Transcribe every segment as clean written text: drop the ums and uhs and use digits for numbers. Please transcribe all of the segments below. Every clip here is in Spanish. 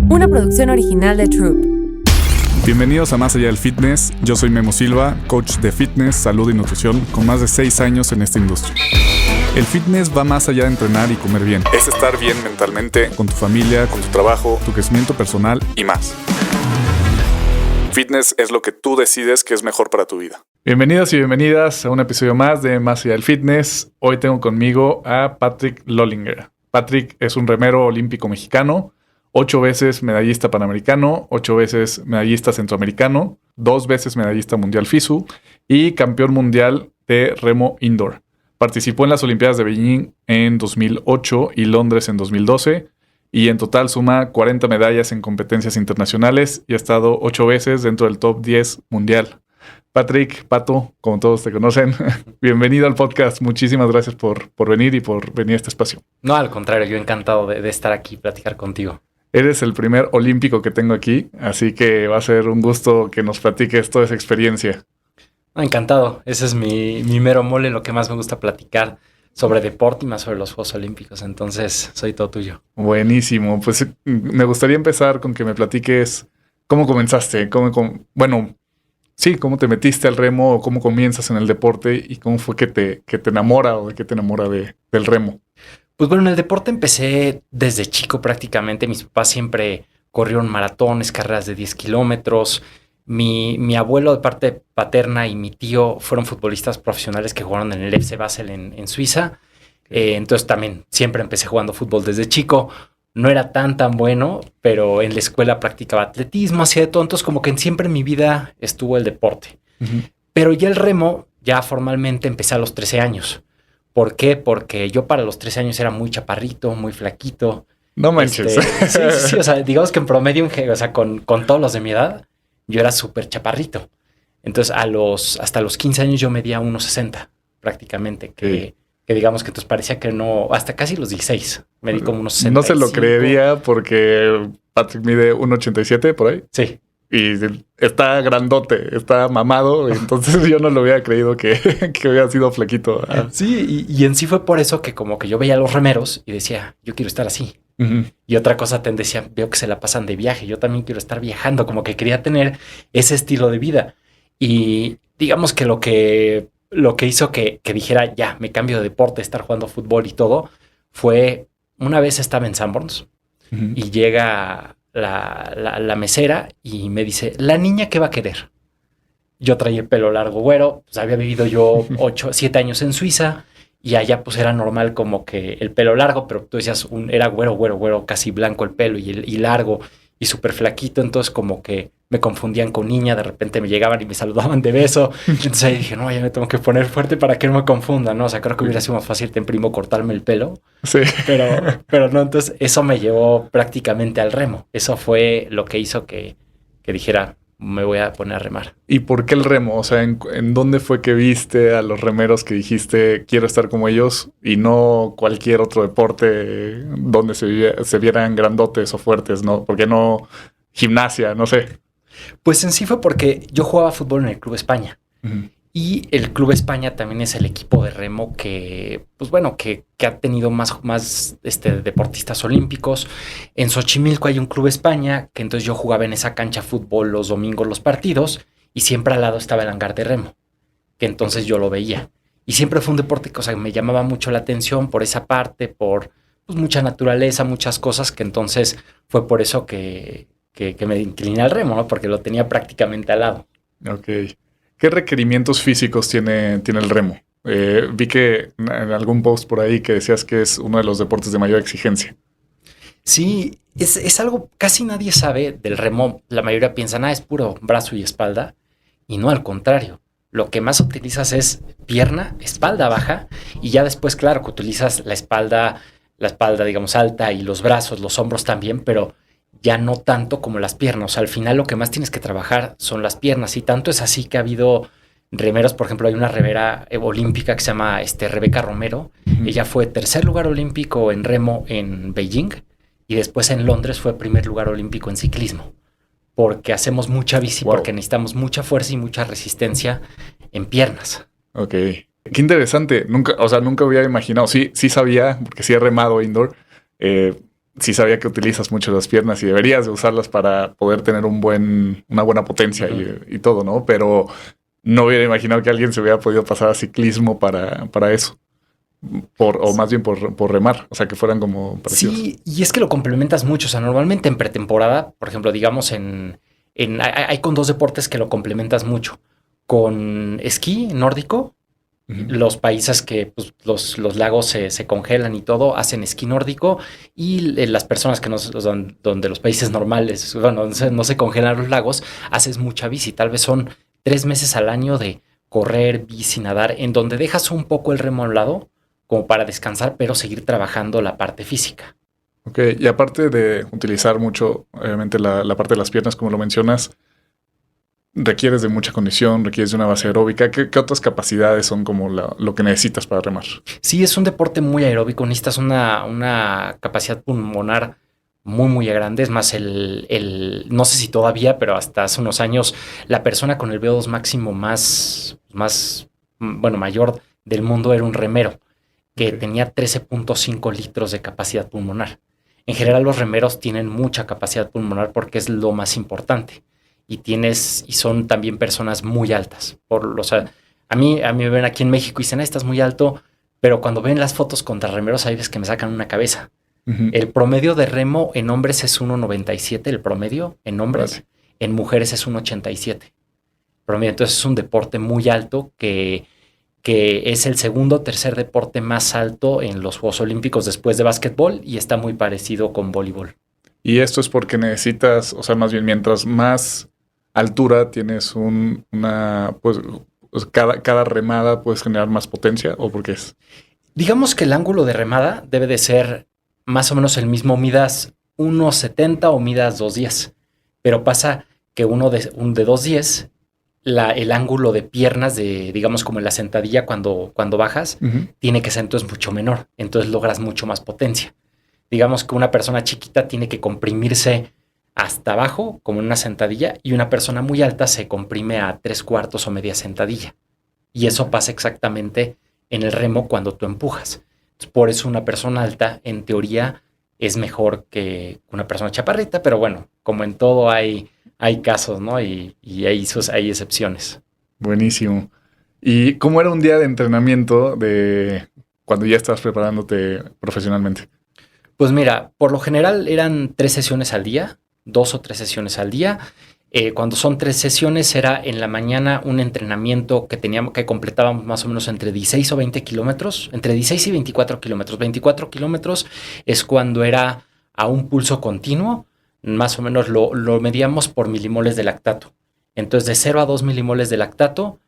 Una producción original de Troop. Bienvenidos a Más Allá del Fitness. Yo soy Memo Silva, coach de fitness, salud y nutrición con más de 6 años en esta industria. El fitness va más allá de entrenar y comer bien. Es estar bien mentalmente, con tu familia, con tu trabajo, tu crecimiento personal y más. Fitness es lo que tú decides que es mejor para tu vida. Bienvenidos y bienvenidas a un episodio más de Más Allá del Fitness. Hoy tengo conmigo a Patrick Lollinger. Patrick es un remero olímpico mexicano, 8 veces medallista panamericano, 8 veces medallista centroamericano, 2 veces medallista mundial FISU y campeón mundial de remo indoor. Participó en las Olimpiadas de Beijing en 2008 y Londres en 2012 y en total suma 40 medallas en competencias internacionales y ha estado 8 veces dentro del top 10 mundial. Patrick, Pato, como todos te conocen, bienvenido al podcast. Muchísimas gracias por venir y por venir a este espacio. No, al contrario, yo encantado de estar aquí y platicar contigo. Eres el primer olímpico que tengo aquí, así que va a ser un gusto que nos platiques toda esa experiencia. Encantado, ese es mi mero mole, lo que más me gusta platicar sobre deporte y más sobre los Juegos Olímpicos, entonces soy todo tuyo. Buenísimo, pues me gustaría empezar con que me platiques cómo comenzaste, cómo te metiste al remo o cómo comienzas en el deporte y cómo fue que te enamora o de qué te enamora del remo. Pues bueno, en el deporte empecé desde chico prácticamente. Mis papás siempre corrieron maratones, carreras de 10 kilómetros. Mi abuelo de parte paterna y mi tío fueron futbolistas profesionales que jugaron en el FC Basel en Suiza. Entonces también siempre empecé jugando fútbol desde chico. No era tan bueno, pero en la escuela practicaba atletismo, hacía de todo. Entonces como que siempre en mi vida estuvo el deporte. Uh-huh. Pero ya el remo, ya formalmente empecé a los 13 años. ¿Por qué? Porque yo para los 13 años era muy chaparrito, muy flaquito. No manches. Sí. O sea, digamos que en promedio, con todos los de mi edad, yo era súper chaparrito. Entonces, hasta los 15 años yo medía 1.60 prácticamente. Que digamos que entonces parecía que no... Hasta casi los 16 medí como 1.65. No se lo creería porque Patrick mide 1.87 por ahí. Sí. Y está grandote, está mamado, entonces yo no lo hubiera creído que hubiera sido flaquito. Sí, y en sí fue por eso que como que yo veía a los remeros y decía, yo quiero estar así. Uh-huh. Y otra cosa te decía, veo que se la pasan de viaje, yo también quiero estar viajando, como que quería tener ese estilo de vida. Y digamos que lo que hizo que dijera, ya, me cambio de deporte, estar jugando fútbol y todo, fue una vez estaba en Sanborns uh-huh. y llega la mesera y me dice, ¿la niña qué va a querer? Yo traía el pelo largo güero, pues había vivido yo 7 años en Suiza y allá pues era normal como que el pelo largo, pero tú decías, era güero, casi blanco el pelo y largo y súper flaquito, entonces como que me confundían con niña, de repente me llegaban y me saludaban de beso, entonces ahí dije, no, ya me tengo que poner fuerte para que no me confundan, ¿no? O sea, creo que hubiera sido más fácil, te imprimo, cortarme el pelo, sí. pero no, entonces eso me llevó prácticamente al remo, eso fue lo que hizo que dijera, me voy a poner a remar. ¿Y por qué el remo? O sea, ¿en dónde fue que viste a los remeros que dijiste, quiero estar como ellos y no cualquier otro deporte donde se vieran grandotes o fuertes, ¿no? ¿Por qué no gimnasia? No sé. Pues en sí fue porque yo jugaba fútbol en el Club España. Uh-huh. Y el Club España también es el equipo de remo que, pues bueno, que ha tenido más deportistas olímpicos. En Xochimilco hay un Club España, que entonces yo jugaba en esa cancha fútbol los domingos los partidos y siempre al lado estaba el hangar de remo, que entonces yo lo veía. Y siempre fue un deporte que, o sea, me llamaba mucho la atención por esa parte, por pues, mucha naturaleza, muchas cosas, que entonces fue por eso que me incliné al remo, ¿no? Porque lo tenía prácticamente al lado. Ok. ¿Qué requerimientos físicos tiene el remo? Vi que en algún post por ahí que decías que es uno de los deportes de mayor exigencia. Sí, es algo casi nadie sabe del remo. La mayoría piensa, es puro brazo y espalda. Y no, al contrario. Lo que más utilizas es pierna, espalda baja. Y ya después, claro, que utilizas la espalda, digamos, alta y los brazos, los hombros también, pero ya no tanto como las piernas. O sea, al final lo que más tienes que trabajar son las piernas. Y tanto es así que ha habido remeros. Por ejemplo, hay una remera olímpica que se llama Rebeca Romero. Uh-huh. Ella fue 3er lugar olímpico en remo en Beijing. Y después en Londres fue 1er lugar olímpico en ciclismo. Porque hacemos mucha bici, wow. Porque necesitamos mucha fuerza y mucha resistencia en piernas. Ok. Qué interesante. Nunca hubiera imaginado. Sí sabía, porque sí he remado indoor. sí sabía que utilizas mucho las piernas y deberías de usarlas para poder tener una buena potencia y todo, ¿no? Pero no hubiera imaginado que alguien se hubiera podido pasar a ciclismo para eso. O más bien por remar, o sea, que fueran como parecidos. Sí, y es que lo complementas mucho. O sea, normalmente en pretemporada, por ejemplo, digamos hay con dos deportes que lo complementas mucho. Con esquí nórdico, los países que pues, los lagos se congelan y todo, hacen esquí nórdico, y las personas que donde los países normales, bueno, no se congelan los lagos, haces mucha bici. Tal vez son 3 meses al año de correr, bici, nadar, en donde dejas un poco el remo a un lado como para descansar, pero seguir trabajando la parte física. Ok, y aparte de utilizar mucho, obviamente, la parte de las piernas, como lo mencionas, requieres de mucha condición, requieres de una base aeróbica. ¿Qué otras capacidades son como lo que necesitas para remar? Sí, es un deporte muy aeróbico, necesitas una capacidad pulmonar muy, muy grande. Es más, no sé si todavía, pero hasta hace unos años, la persona con el VO2 máximo mayor del mundo era un remero, que tenía 13.5 litros de capacidad pulmonar. En general, los remeros tienen mucha capacidad pulmonar porque es lo más importante. Y son también personas muy altas. A mí me ven aquí en México y dicen, estás muy alto, pero cuando ven las fotos contra remeros, hay veces que me sacan una cabeza. El promedio de remo en hombres es 1.97, el promedio en hombres. Vale. En mujeres es 1.87. Promedio. Entonces es un deporte muy alto que es el segundo o tercer deporte más alto en los Juegos Olímpicos después de básquetbol, y está muy parecido con voleibol. Y esto es porque necesitas, o sea, más bien mientras más altura tienes pues cada remada puedes generar más potencia, ¿o por qué es? Digamos que el ángulo de remada debe de ser más o menos el mismo, midas 1.70 o midas 2.10, pero pasa que uno de 2.10, el ángulo de piernas, digamos como en la sentadilla cuando bajas, tiene que ser entonces mucho menor, entonces logras mucho más potencia. Digamos que una persona chiquita tiene que comprimirse hasta abajo, como en una sentadilla, y una persona muy alta se comprime a 3/4 o media sentadilla. Y eso pasa exactamente en el remo cuando tú empujas. Entonces, por eso una persona alta, en teoría, es mejor que una persona chaparrita, pero bueno, como en todo hay casos, ¿no? Y hay excepciones. Buenísimo. ¿Y cómo era un día de entrenamiento de cuando ya estás preparándote profesionalmente? Pues mira, por lo general eran 3 sesiones al día, 2 o 3 sesiones al día. Cuando son 3 sesiones era en la mañana un entrenamiento que completábamos más o menos entre 16 o 20 kilómetros, entre 16 y 24 kilómetros. 24 kilómetros es cuando era a un pulso continuo, más o menos lo medíamos por milimoles de lactato. Entonces de 0 a 2 milimoles de lactato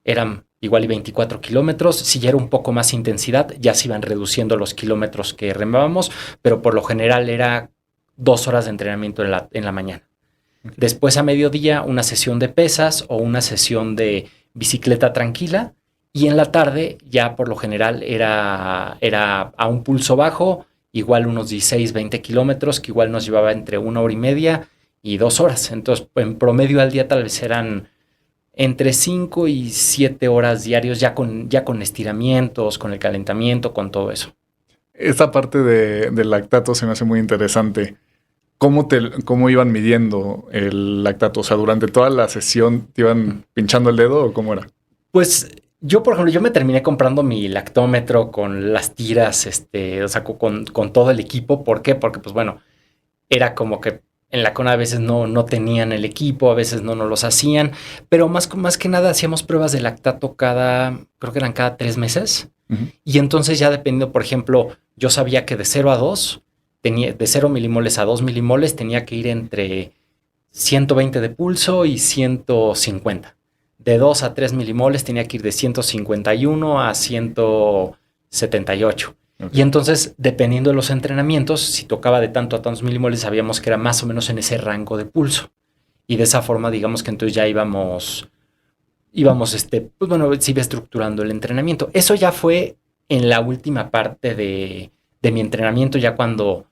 eran igual y 24 kilómetros. Si ya era un poco más intensidad, ya se iban reduciendo los kilómetros que remábamos, pero por lo general era 2 horas de entrenamiento en la mañana. Después a mediodía una sesión de pesas o una sesión de bicicleta tranquila, y en la tarde ya por lo general era a un pulso bajo, igual unos 16, 20 kilómetros, que igual nos llevaba entre 1 hora y media y 2 horas. Entonces en promedio al día tal vez eran entre 5 y 7 horas diarios, ya con estiramientos, con el calentamiento, con todo eso. Esta parte del lactato se me hace muy interesante. ¿Cómo iban midiendo el lactato? O sea, ¿durante toda la sesión te iban pinchando el dedo o cómo era? Pues yo, por ejemplo, me terminé comprando mi lactómetro con las tiras, o sea, con todo el equipo. ¿Por qué? Porque, pues bueno, era como que en la CONA a veces no tenían el equipo, a veces no nos los hacían, pero más que nada hacíamos pruebas de lactato creo que eran cada 3 meses. Y entonces ya dependiendo, por ejemplo, yo sabía que de 0 a 2, de 0 milimoles a 2 milimoles tenía que ir entre 120 de pulso y 150. De 2 a 3 milimoles tenía que ir de 151 a 178. Okay. Y entonces, dependiendo de los entrenamientos, si tocaba de tanto a tantos milimoles, sabíamos que era más o menos en ese rango de pulso. Y de esa forma, digamos que entonces ya íbamos, pues bueno, se iba estructurando el entrenamiento. Eso ya fue en la última parte de mi entrenamiento, ya cuando,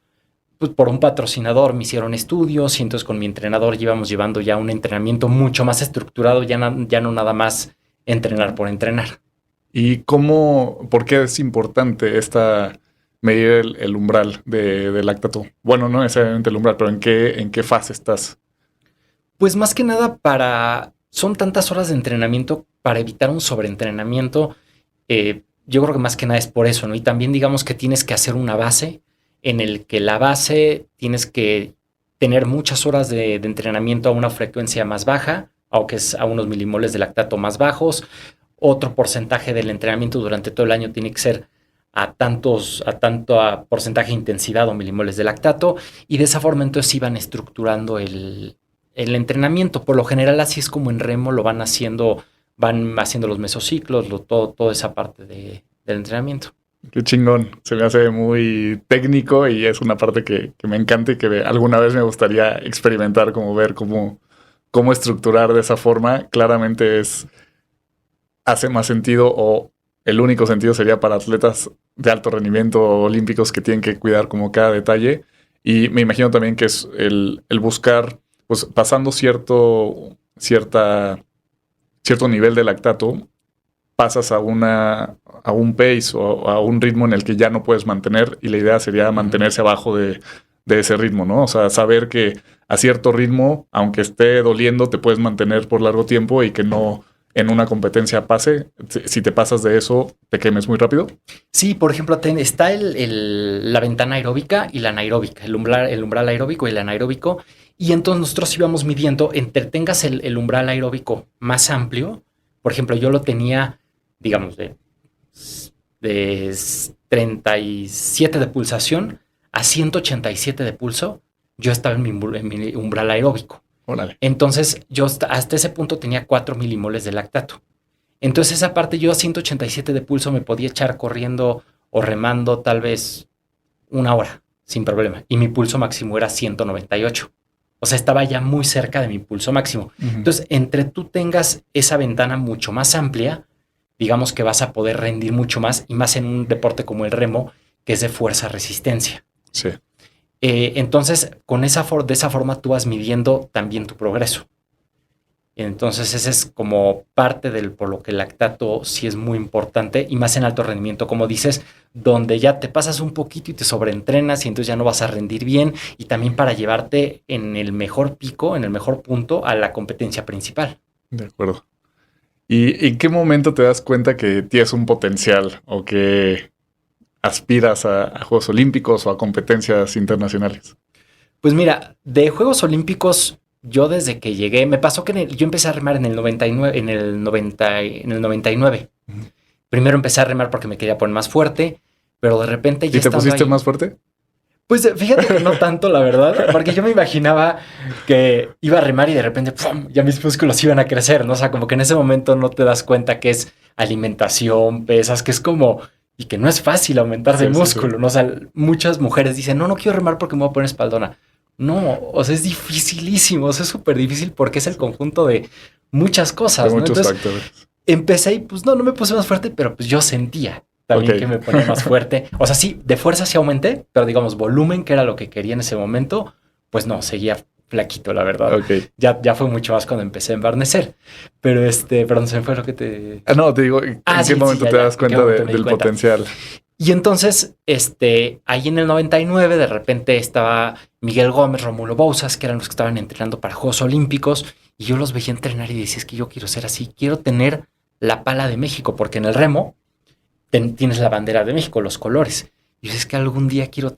pues por un patrocinador me hicieron estudios, y entonces con mi entrenador íbamos llevando ya un entrenamiento mucho más estructurado, ya no nada más entrenar por entrenar. ¿Y por qué es importante esta medir el umbral de lactato? Bueno, no necesariamente el umbral, pero ¿en qué fase estás? Pues más que nada son tantas horas de entrenamiento para evitar un sobreentrenamiento. Yo creo que más que nada es por eso, ¿no? Y también digamos que tienes que hacer una base en el que la base tienes que tener muchas horas de entrenamiento a una frecuencia más baja, aunque es a unos milimoles de lactato más bajos. Otro porcentaje del entrenamiento durante todo el año tiene que ser a tanto porcentaje de intensidad o milimoles de lactato, y de esa forma entonces iban estructurando el entrenamiento. Por lo general así es como en remo lo van haciendo los mesociclos, toda esa parte del entrenamiento. Qué chingón, se me hace muy técnico y es una parte que me encanta y que alguna vez me gustaría experimentar, como ver cómo estructurar de esa forma. Claramente hace más sentido, o el único sentido sería para atletas de alto rendimiento olímpicos que tienen que cuidar como cada detalle. Y me imagino también que es el buscar, pues pasando cierto nivel de lactato, pasas a un pace o a un ritmo en el que ya no puedes mantener, y la idea sería mantenerse abajo de ese ritmo, ¿no? O sea, saber que a cierto ritmo, aunque esté doliendo, te puedes mantener por largo tiempo y que no en una competencia pase. Si te pasas de eso, te quemes muy rápido. Sí, por ejemplo, está la ventana aeróbica y la anaeróbica, el umbral aeróbico y el anaeróbico. Y entonces nosotros íbamos midiendo, tengas el umbral aeróbico más amplio. Por ejemplo, yo lo tenía, digamos, de 37 de pulsación a 187 de pulso. Yo estaba en mi umbral aeróbico. Órale. Entonces, yo hasta ese punto tenía 4 milimoles de lactato. Entonces, esa parte, yo a 187 de pulso me podía echar corriendo o remando tal vez 1 hora sin problema. Y mi pulso máximo era 198. O sea, estaba ya muy cerca de mi pulso máximo. Uh-huh. Entonces, entre tú tengas esa ventana mucho más amplia, digamos que vas a poder rendir mucho más, y más en un deporte como el remo, que es de fuerza-resistencia. Sí. Entonces, de esa forma tú vas midiendo también tu progreso. Entonces, ese es como parte por lo que el lactato sí es muy importante, y más en alto rendimiento, como dices, donde ya te pasas un poquito y te sobreentrenas y entonces ya no vas a rendir bien, y también para llevarte en el mejor pico, en el mejor punto a la competencia principal. De acuerdo. ¿Y en qué momento te das cuenta que tienes un potencial o que aspiras a Juegos Olímpicos o a competencias internacionales? Pues mira, de Juegos Olímpicos, yo desde que llegué, me pasó que yo empecé a remar en el 99. Uh-huh. Primero empecé a remar porque me quería poner más fuerte, pero de repente ya ¿Y te pusiste más fuerte? Pues fíjate que no tanto, la verdad, porque yo me imaginaba que iba a remar y de repente ¡pum!, ya mis músculos iban a crecer, ¿no? O sea, como que en ese momento no te das cuenta que es alimentación, pesas, que es como... Y que no es fácil aumentar de músculo, sí. ¿No? O sea, muchas mujeres dicen, no quiero remar porque me voy a poner espaldona. No, o sea, es dificilísimo, o sea, es súper difícil porque es el conjunto de muchas cosas, de ¿no? muchos Entonces, factores. Empecé y pues no me puse más fuerte, pero pues yo sentía también que me ponía más fuerte. O sea, sí, de fuerza sí aumenté, pero digamos, volumen, que era lo que quería en ese momento, pues no, seguía flaquito, la verdad. Okay. Ya fue mucho más cuando empecé a embarnecer. Pero perdón, se me fue lo que te... No, te digo, ¿en qué momento te das cuenta del potencial? Y entonces, ahí en el 99, de repente estaba Miguel Gómez, Romulo Bouzas, que eran los que estaban entrenando para Juegos Olímpicos, y yo los veía entrenar y decía, es que yo quiero ser así, quiero tener la pala de México, porque en el remo tienes la bandera de México, los colores. Y es que algún día quiero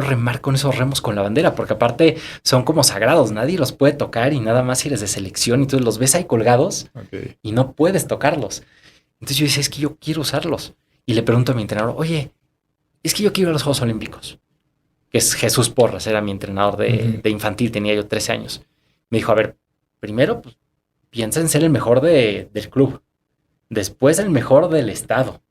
remar con esos remos con la bandera, porque aparte son como sagrados, nadie los puede tocar y nada más si eres de selección, y entonces los ves ahí colgados y no puedes tocarlos. Entonces yo decía, es que yo quiero usarlos. Y le pregunto a mi entrenador, oye, es que yo quiero ir a los Juegos Olímpicos. Que es Jesús Porras, era mi entrenador de infantil, tenía yo 13 años. Me dijo, a ver, primero pues, piensa en ser el mejor del club, después el mejor del estado,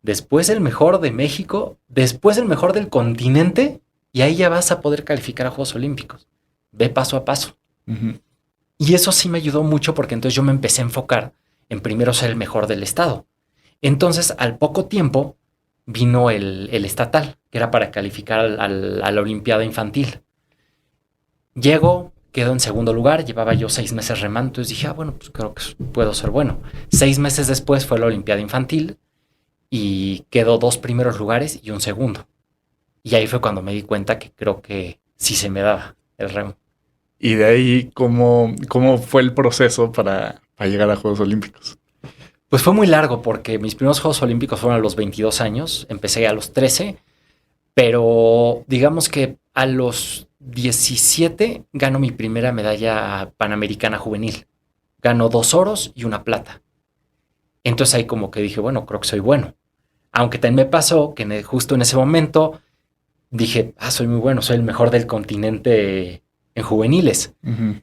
después el mejor de México, después el mejor del continente, y ahí ya vas a poder calificar a Juegos Olímpicos. Ve paso a paso. Uh-huh. Y eso sí me ayudó mucho porque entonces yo me empecé a enfocar en primero ser el mejor del estado. Entonces, al poco tiempo, vino el estatal, que era para calificar a la Olimpiada Infantil. Llego, quedo en segundo lugar, llevaba yo 6 meses remando, entonces dije, bueno, pues creo que puedo ser bueno. 6 meses después fue la Olimpiada Infantil, y quedó 2 primeros lugares y un segundo. Y ahí fue cuando me di cuenta que creo que sí se me daba el remo. Y de ahí, ¿cómo fue el proceso para llegar a Juegos Olímpicos? Pues fue muy largo porque mis primeros Juegos Olímpicos fueron a los 22 años, empecé a los 13, pero digamos que a los 17 gano mi primera medalla panamericana juvenil. Gano 2 oros y una plata. Entonces ahí como que dije, bueno, creo que soy bueno. Aunque también me pasó que justo en ese momento dije, soy muy bueno, soy el mejor del continente en juveniles. Uh-huh.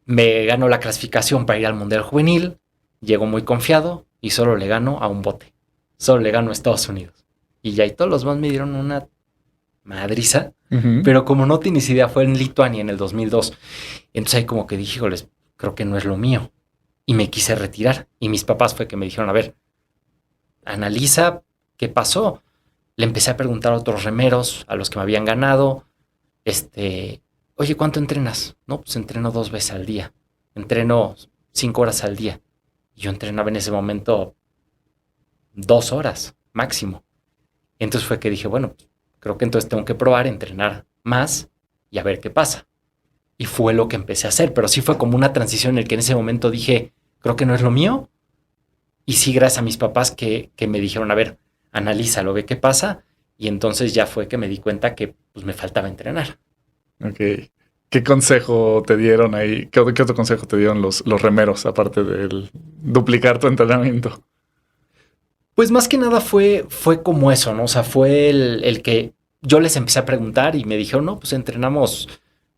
Me gano la clasificación para ir al Mundial Juvenil, llego muy confiado y solo le gano a un bote. Solo le gano a Estados Unidos. Y ya, y todos los más me dieron una madriza, uh-huh. Pero como no tienes idea, fue en Lituania en el 2002. Entonces ahí como que dije, híjoles, creo que no es lo mío. Y me quise retirar. Y mis papás fue que me dijeron, a ver, analiza qué pasó. Le empecé a preguntar a otros remeros, a los que me habían ganado, oye, ¿cuánto entrenas? No, pues entreno 2 veces al día. Entreno 5 horas al día. Y yo entrenaba en ese momento 2 horas máximo. Entonces fue que dije, bueno, creo que entonces tengo que probar entrenar más y a ver qué pasa. Y fue lo que empecé a hacer, pero sí fue como una transición en el que en ese momento dije, creo que no es lo mío. Y sí, gracias a mis papás que me dijeron, a ver, analízalo, ve qué pasa. Y entonces ya fue que me di cuenta que pues, me faltaba entrenar. Ok. ¿Qué consejo te dieron ahí? ¿Qué otro consejo te dieron los remeros, aparte del duplicar tu entrenamiento? Pues más que nada fue como eso, ¿no? O sea, fue el que yo les empecé a preguntar y me dijeron, no, pues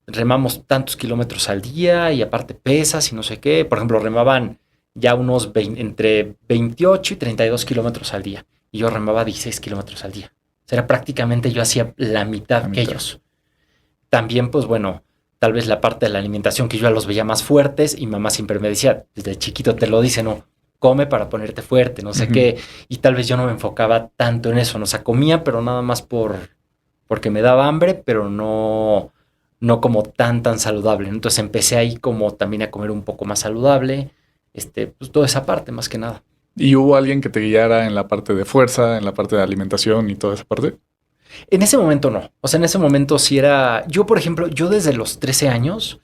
remamos tantos kilómetros al día y aparte pesas y no sé qué. Por ejemplo, remaban ya unos entre 28 y 32 kilómetros al día. Y yo remaba 16 kilómetros al día. O sea, era prácticamente yo hacía la mitad que ellos. También, pues bueno, tal vez la parte de la alimentación que yo ya los veía más fuertes y mamá siempre me decía, desde chiquito te lo dice, no, come para ponerte fuerte, no sé uh-huh. qué. Y tal vez yo no me enfocaba tanto en eso, ¿no? O sea, comía, pero nada más porque me daba hambre, pero no como tan saludable. Entonces empecé ahí como también a comer un poco más saludable, pues toda esa parte más que nada. ¿Y hubo alguien que te guiara en la parte de fuerza, en la parte de alimentación y toda esa parte? En ese momento no. O sea, en ese momento sí era... Yo, por ejemplo, yo desde los 13 años,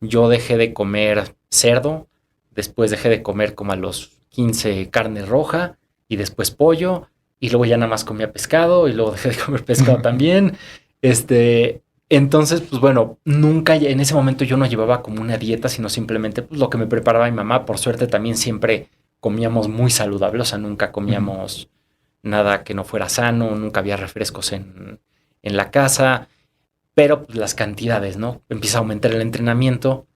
yo dejé de comer cerdo, después dejé de comer como a los 15 carne roja y después pollo y luego ya nada más comía pescado y luego dejé de comer pescado también. Entonces, pues bueno, nunca en ese momento yo no llevaba como una dieta, sino simplemente pues, lo que me preparaba mi mamá. Por suerte también siempre comíamos muy saludable, o sea, nunca comíamos nada que no fuera sano, nunca había refrescos en la casa, pero pues, las cantidades, ¿no? Empieza a aumentar el entrenamiento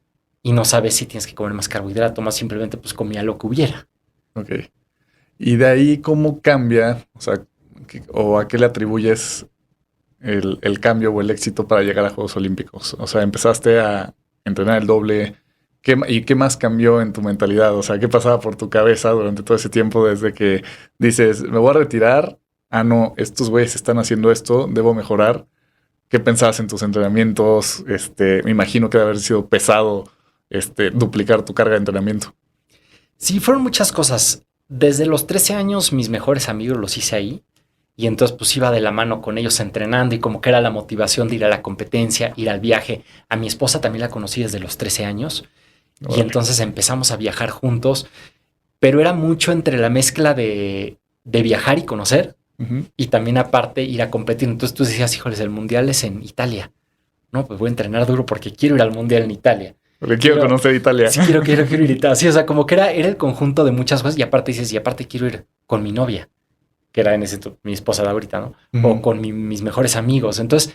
y no sabes si tienes que comer más carbohidrato, más simplemente pues comía lo que hubiera. Ok. Y de ahí, ¿cómo cambia? O sea, ¿o a qué le atribuyes el cambio o el éxito para llegar a Juegos Olímpicos? O sea, empezaste a entrenar el doble. ¿Y qué más cambió en tu mentalidad? O sea, ¿qué pasaba por tu cabeza durante todo ese tiempo desde que dices, me voy a retirar? No, estos güeyes están haciendo esto, debo mejorar. ¿Qué pensabas en tus entrenamientos? Me imagino que debe haber sido pesado duplicar tu carga de entrenamiento. Sí, fueron muchas cosas. Desde los 13 años mis mejores amigos los hice ahí. Y entonces pues iba de la mano con ellos entrenando y como que era la motivación de ir a la competencia, ir al viaje. A mi esposa también la conocí desde los 13 años. Vale. Y entonces empezamos a viajar juntos. Pero era mucho entre la mezcla de viajar y conocer. Uh-huh. Y también aparte ir a competir. Entonces tú decías, híjoles, el mundial es en Italia. No, pues voy a entrenar duro porque quiero ir al mundial en Italia. Porque quiero conocer Italia. Sí, quiero ir a Italia. Sí, o sea, como que era el conjunto de muchas cosas. Y aparte dices, quiero ir con mi novia, que era mi esposa de ahorita, ¿no? Uh-huh. O con mis mejores amigos. Entonces,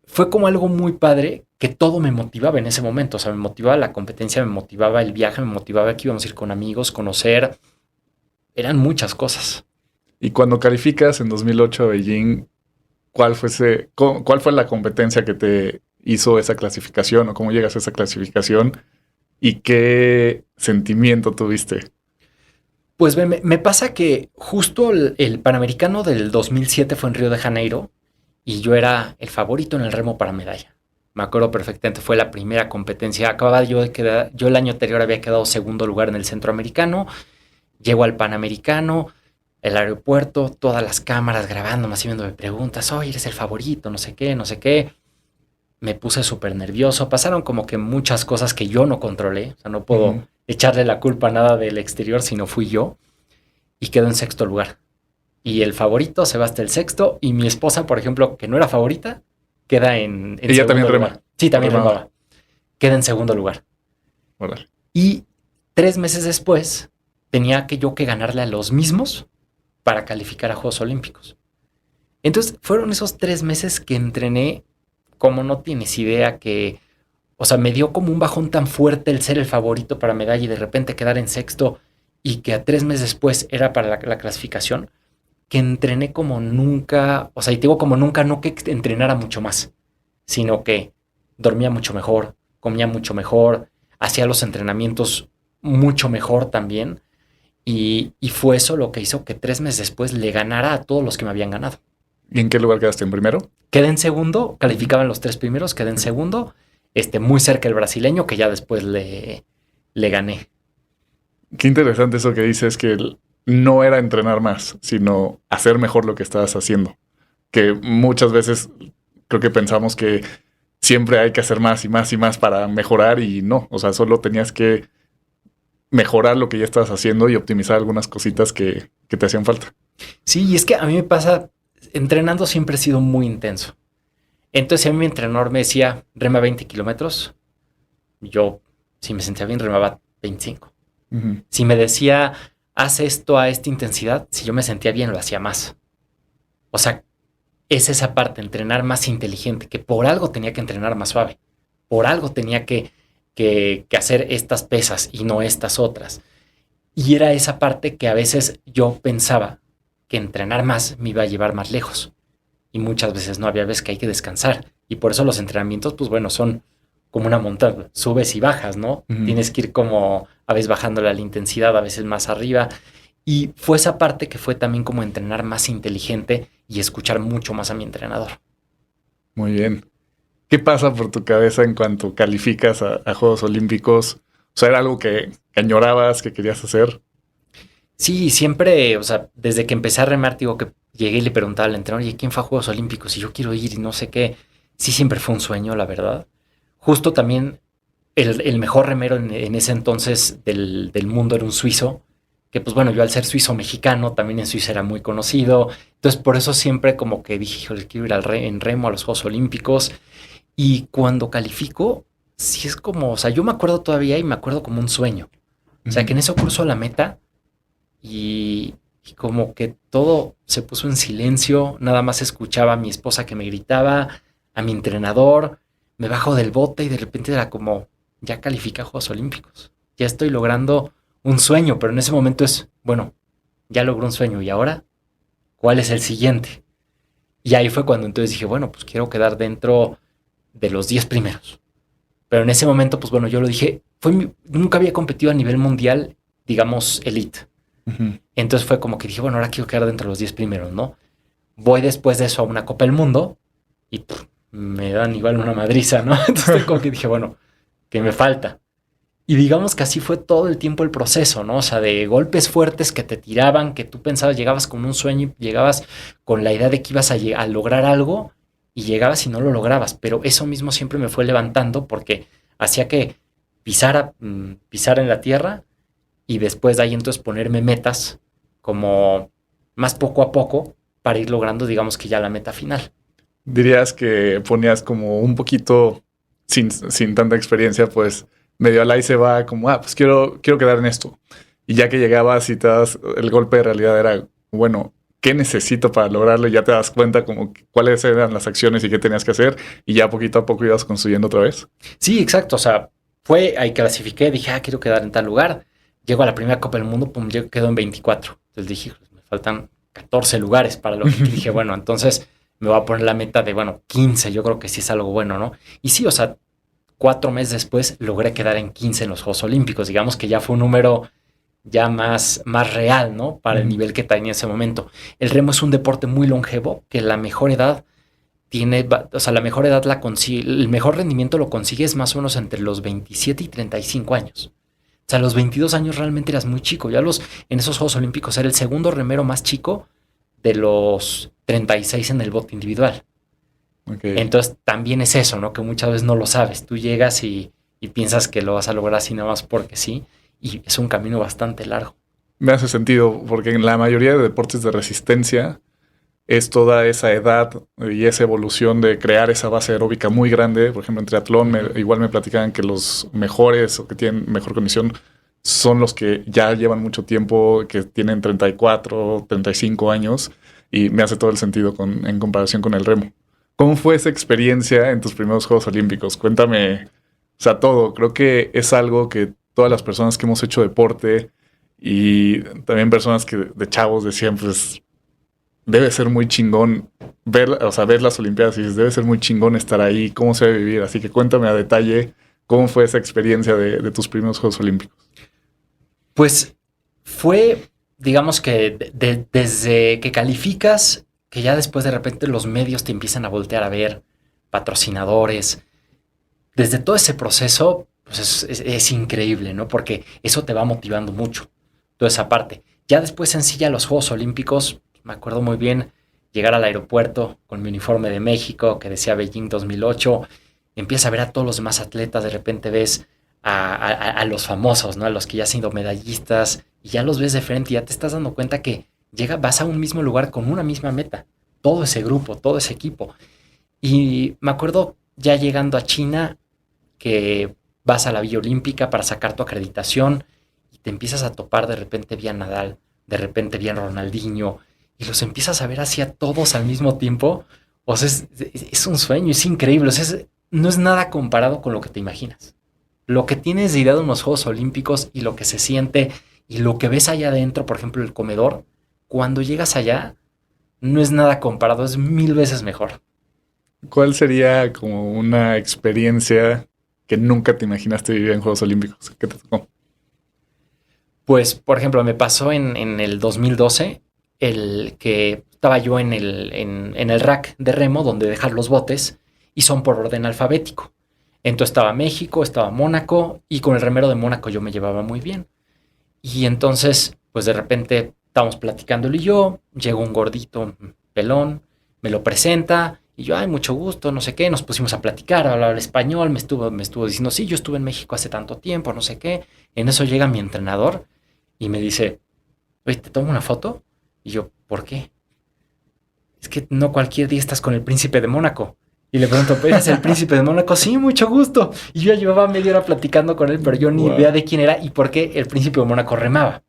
fue como algo muy padre que todo me motivaba en ese momento. O sea, me motivaba la competencia, me motivaba el viaje, me motivaba que íbamos a ir con amigos, conocer. Eran muchas cosas. Y cuando calificas en 2008 a Beijing, ¿cuál fue la competencia que te hizo esa clasificación o cómo llegas a esa clasificación y qué sentimiento tuviste? Pues me pasa que justo el Panamericano del 2007 fue en Río de Janeiro y yo era el favorito en el remo para medalla. Me acuerdo perfectamente, fue la primera competencia. Acababa yo el año anterior había quedado segundo lugar en el centroamericano, llego al Panamericano El aeropuerto, todas las cámaras grabándome, haciéndome preguntas. Oye, eres el favorito, no sé qué, no sé qué. Me puse súper nervioso. Pasaron como que muchas cosas que yo no controlé. O sea, no puedo echarle la culpa a nada del exterior, sino fui yo. Y quedó en sexto lugar. Y el favorito se va hasta el sexto. Y mi esposa, por ejemplo, que no era favorita, queda en ¿Ella también rema? Lugar. Sí, también remaba. Queda en segundo lugar. Órale. Y 3 meses después tenía yo que ganarle a los mismos para calificar a Juegos Olímpicos. Entonces fueron esos 3 meses que entrené como no tienes idea, que, o sea, me dio como un bajón tan fuerte el ser el favorito para medalla y de repente quedar en sexto y que a 3 meses después era para la clasificación, que entrené como nunca, o sea, y te digo como nunca, no que entrenara mucho más, sino que dormía mucho mejor, comía mucho mejor, hacía los entrenamientos mucho mejor también. Y fue eso lo que hizo que 3 meses después le ganara a todos los que me habían ganado. ¿Y en qué lugar quedaste? ¿En primero? Quedé en segundo, calificaban los 3 primeros, quedé en segundo, muy cerca el brasileño, que ya después le gané. Qué interesante eso que dices, que no era entrenar más, sino hacer mejor lo que estabas haciendo. Que muchas veces creo que pensamos que siempre hay que hacer más y más y más para mejorar y no. O sea, solo tenías que mejorar lo que ya estabas haciendo y optimizar algunas cositas que te hacían falta. Sí, y es que a mí me pasa, entrenando siempre he sido muy intenso. Entonces a mí mi entrenador me decía, rema 20 kilómetros. Yo, si me sentía bien, remaba 25. Uh-huh. Si me decía, haz esto a esta intensidad, si yo me sentía bien, lo hacía más. O sea, es esa parte, entrenar más inteligente, que por algo tenía que entrenar más suave. Por algo tenía que hacer estas pesas y no estas otras. Y era esa parte que a veces yo pensaba que entrenar más me iba a llevar más lejos. Y muchas veces no, había veces que hay que descansar. Y por eso los entrenamientos, pues bueno, son como una montaña, subes y bajas, ¿no? Uh-huh. Tienes que ir como a veces bajándole la intensidad, a veces más arriba. Y fue esa parte que fue también como entrenar más inteligente y escuchar mucho más a mi entrenador. Muy bien. ¿Qué pasa por tu cabeza en cuanto calificas a Juegos Olímpicos? O sea, ¿era algo que añorabas, que querías hacer? Sí, siempre, o sea, desde que empecé a remar, digo que llegué y le preguntaba al entrenador, ¿y quién fue a Juegos Olímpicos? Y yo quiero ir y no sé qué. Sí, siempre fue un sueño, la verdad. Justo también el mejor remero en ese entonces del mundo era un suizo, que pues bueno, yo al ser suizo-mexicano, también en Suiza era muy conocido. Entonces, por eso siempre como que dije, híjole, quiero ir en remo a los Juegos Olímpicos. Y cuando califico, sí es como, o sea, yo me acuerdo todavía y me acuerdo como un sueño. O sea, que en eso cruzo la meta y como que todo se puso en silencio, nada más escuchaba a mi esposa que me gritaba, a mi entrenador, me bajo del bote y de repente era como, ya califica a Juegos Olímpicos, ya estoy logrando un sueño, pero en ese momento es, bueno, ya logré un sueño y ahora, ¿cuál es el siguiente? Y ahí fue cuando entonces dije, bueno, pues quiero quedar dentro de los 10 primeros. Pero en ese momento, pues bueno, yo lo dije, nunca había competido a nivel mundial, digamos, elite. Uh-huh. Entonces fue como que dije, bueno, ahora quiero quedar dentro de los 10 primeros, ¿no? Voy después de eso a una Copa del Mundo y me dan igual una madriza, ¿no? Entonces como que dije, bueno, ¿qué me falta? Y digamos que así fue todo el tiempo el proceso, ¿no? O sea, de golpes fuertes que te tiraban, que tú pensabas, llegabas con un sueño, llegabas con la idea de que ibas a lograr algo y llegabas y no lo lograbas. Pero eso mismo siempre me fue levantando porque hacía que pisara en la tierra y después de ahí entonces ponerme metas como más poco a poco para ir logrando, digamos que ya la meta final. Dirías que ponías como un poquito, sin tanta experiencia, pues medio al ahí se va como, pues quiero quedar en esto. Y ya que llegabas y te das el golpe de realidad era, bueno, ¿qué necesito para lograrlo? Y ya te das cuenta como cuáles eran las acciones y qué tenías que hacer. Y ya poquito a poco ibas construyendo otra vez. Sí, exacto. O sea, ahí clasifiqué, dije, quiero quedar en tal lugar. Llego a la primera Copa del Mundo, quedo en 24. Entonces dije, me faltan 14 lugares para lo que dije, bueno, entonces me voy a poner la meta de, 15. Yo creo que sí es algo bueno, ¿no? Y sí, o sea, 4 meses después logré quedar en 15 en los Juegos Olímpicos. Digamos que ya fue un número ya más real, ¿no? Para el nivel que tenía en ese momento. El remo es un deporte muy longevo, que la mejor edad la mejor edad la consigue, el mejor rendimiento lo consigues más o menos entre los 27 y 35 años. sea, a los 22 años realmente eras muy chico. Yo en esos Juegos Olímpicos era el segundo remero más chico de los 36 en el bote individual. Okay. Entonces también es eso, ¿no? Que muchas veces no lo sabes. Tú llegas y piensas que lo vas a lograr así nada más porque sí. Y es un camino bastante largo. Me hace sentido, porque en la mayoría de deportes de resistencia es toda esa edad y esa evolución de crear esa base aeróbica muy grande. Por ejemplo, en triatlón igual me platicaban que los mejores o que tienen mejor condición son los que ya llevan mucho tiempo, que tienen 34, 35 años, y me hace todo el sentido en comparación con el remo. ¿Cómo fue esa experiencia en tus primeros Juegos Olímpicos? Cuéntame, o sea, todo. Creo que es algo que todas las personas que hemos hecho deporte y también personas que de chavos decían, pues, debe ser muy chingón ver las Olimpiadas y dices, debe ser muy chingón estar ahí, cómo se debe vivir. Así que cuéntame a detalle cómo fue esa experiencia de tus primeros Juegos Olímpicos. Pues fue, digamos que desde que calificas, que ya después de repente los medios te empiezan a voltear a ver, patrocinadores. Desde todo ese proceso, pues es increíble, ¿no? Porque eso te va motivando mucho, toda esa parte. Ya después en sí, ya los Juegos Olímpicos, me acuerdo muy bien llegar al aeropuerto con mi uniforme de México que decía Beijing 2008. Empiezas a ver a todos los demás atletas, de repente ves a los famosos, ¿no? A los que ya han sido medallistas, y ya los ves de frente y ya te estás dando cuenta que vas a un mismo lugar con una misma meta. Todo ese grupo, todo ese equipo. Y me acuerdo ya llegando a China que vas a la Villa Olímpica para sacar tu acreditación y te empiezas a topar de repente bien Nadal, de repente bien Ronaldinho, y los empiezas a ver así a todos al mismo tiempo. O sea, es un sueño, es increíble. O sea, no es nada comparado con lo que te imaginas. Lo que tienes de idea de unos Juegos Olímpicos y lo que se siente y lo que ves allá adentro, por ejemplo, el comedor, cuando llegas allá, no es nada comparado, es 1000 veces mejor. ¿Cuál sería como una experiencia que nunca te imaginaste vivir en Juegos Olímpicos? ¿Qué te tocó? Pues, por ejemplo, me pasó en el 2012, el que estaba yo en el rack de remo donde dejar los botes y son por orden alfabético. Entonces estaba México, estaba Mónaco y con el remero de Mónaco yo me llevaba muy bien. Y entonces, pues de repente estábamos platicando él y yo, llegó un gordito pelón, me lo presenta y yo, ay, mucho gusto, no sé qué, nos pusimos a platicar, a hablar español, me estuvo diciendo, sí, yo estuve en México hace tanto tiempo, no sé qué. En eso llega mi entrenador y me dice, oye, ¿te tomo una foto? Y yo, ¿por qué? Es que no cualquier día estás con el príncipe de Mónaco. Y le pregunto, ¿eres el príncipe de Mónaco? Sí, mucho gusto. Y yo ya llevaba media hora platicando con él, pero yo ni idea de quién era y por qué el príncipe de Mónaco remaba.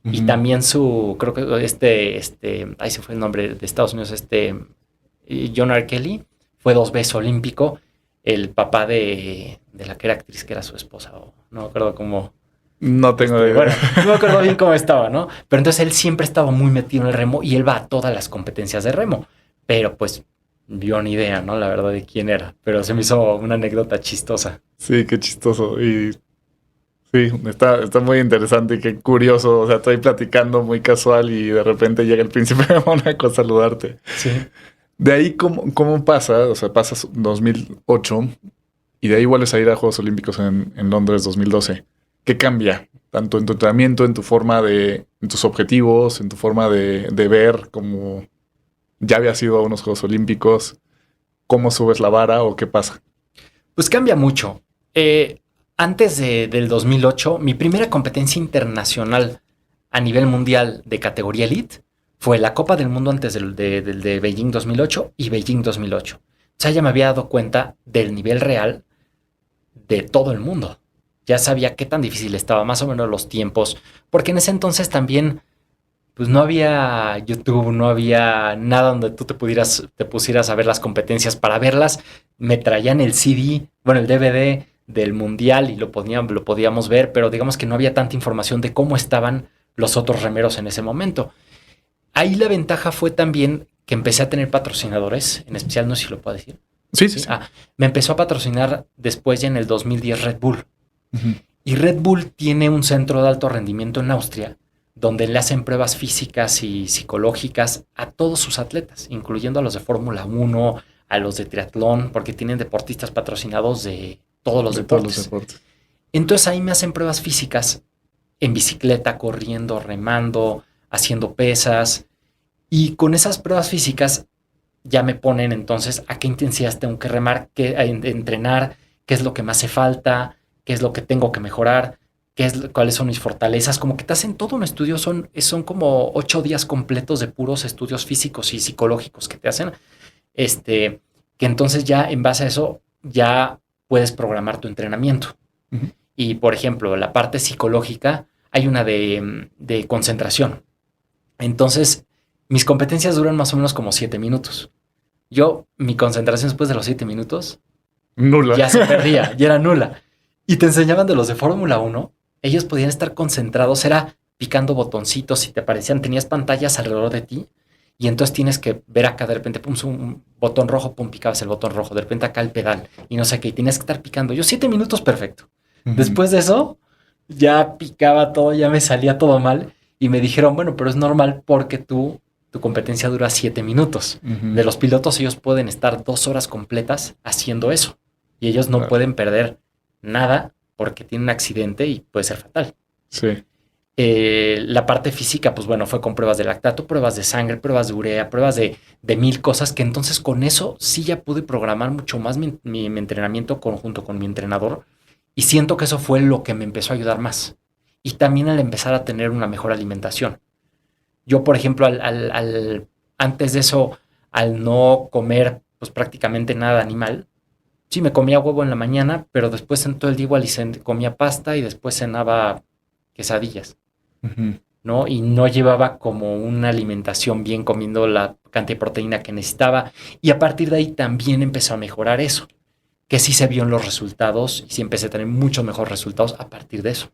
Uh-huh. Y también creo que ahí se fue el nombre de Estados Unidos, John R. Kelly, fue 2 veces olímpico, el papá de la que era actriz, que era su esposa, o no me acuerdo cómo. No tengo idea. Bueno, no me acuerdo bien cómo estaba, ¿no? Pero entonces él siempre estaba muy metido en el remo y él va a todas las competencias de remo. Pero pues yo ni idea, ¿no? La verdad de quién era. Pero se me hizo una anécdota chistosa. Sí, qué chistoso. Y sí, está muy interesante y qué curioso. O sea, estoy platicando muy casual y de repente llega el príncipe de Mónaco a saludarte. Sí. De ahí, ¿cómo pasa? O sea, pasas 2008 y de ahí vuelves a ir a Juegos Olímpicos en Londres 2012. ¿Qué cambia? Tanto en tu entrenamiento, en tu forma en tus objetivos, en tu forma de ver, como ya habías ido a unos Juegos Olímpicos, ¿cómo subes la vara o qué pasa? Pues cambia mucho. Antes del 2008, mi primera competencia internacional a nivel mundial de categoría elite fue la Copa del Mundo antes de Beijing 2008 y Beijing 2008. O sea, ya me había dado cuenta del nivel real de todo el mundo. Ya sabía qué tan difícil estaba, más o menos los tiempos, porque en ese entonces también pues no había YouTube, no había nada donde tú te pusieras a ver las competencias. Para verlas me traían el CD, bueno, el DVD del Mundial y lo podíamos ver, pero digamos que no había tanta información de cómo estaban los otros remeros en ese momento. Ahí la ventaja fue también que empecé a tener patrocinadores, en especial, no sé si lo puedo decir. Sí. Me empezó a patrocinar después ya en el 2010 Red Bull. Uh-huh. Y Red Bull tiene un centro de alto rendimiento en Austria donde le hacen pruebas físicas y psicológicas a todos sus atletas, incluyendo a los de Fórmula 1, a los de triatlón, porque tienen deportistas patrocinados de todos los deportes. Entonces ahí me hacen pruebas físicas en bicicleta, corriendo, remando, haciendo pesas. Y con esas pruebas físicas ya me ponen entonces a qué intensidad tengo que remar, entrenar, qué es lo que me hace falta, qué es lo que tengo que mejorar, cuáles son mis fortalezas. Como que te hacen todo un estudio, son como 8 días completos de puros estudios físicos y psicológicos que te hacen. Que entonces ya en base a eso ya puedes programar tu entrenamiento. Uh-huh. Y por ejemplo, la parte psicológica, hay una de concentración. Entonces, mis competencias duran más o menos como 7 minutos. Mi concentración después de los 7 minutos... Nula. Ya se perdía, ya era nula. Y te enseñaban de los de Fórmula 1. Ellos podían estar concentrados, era picando botoncitos y te aparecían, tenías pantallas alrededor de ti. Y entonces tienes que ver acá de repente, pum, un botón rojo, pum, picabas el botón rojo. De repente acá el pedal y no sé qué. Y tenías que estar picando. 7 minutos, perfecto. Uh-huh. Después de eso, ya picaba todo, ya me salía todo mal. Y me dijeron, bueno, pero es normal porque tu competencia dura 7 minutos. Uh-huh. De los pilotos, ellos pueden estar 2 horas completas haciendo eso. Y ellos no pueden perder nada porque tienen un accidente y puede ser fatal. Sí. La parte física, pues bueno, fue con pruebas de lactato, pruebas de sangre, pruebas de urea, pruebas de 1000 cosas, que entonces con eso sí ya pude programar mucho más mi entrenamiento junto con mi entrenador. Y siento que eso fue lo que me empezó a ayudar más. Y también al empezar a tener una mejor alimentación. Yo, por ejemplo, antes de eso, al no comer pues prácticamente nada animal, sí me comía huevo en la mañana, pero después en todo el día igual comía pasta y después cenaba quesadillas, uh-huh. ¿no? Y no llevaba como una alimentación bien comiendo la cantidad de proteína que necesitaba. Y a partir de ahí también empezó a mejorar eso, que sí se vio en los resultados y sí empecé a tener muchos mejores resultados a partir de eso.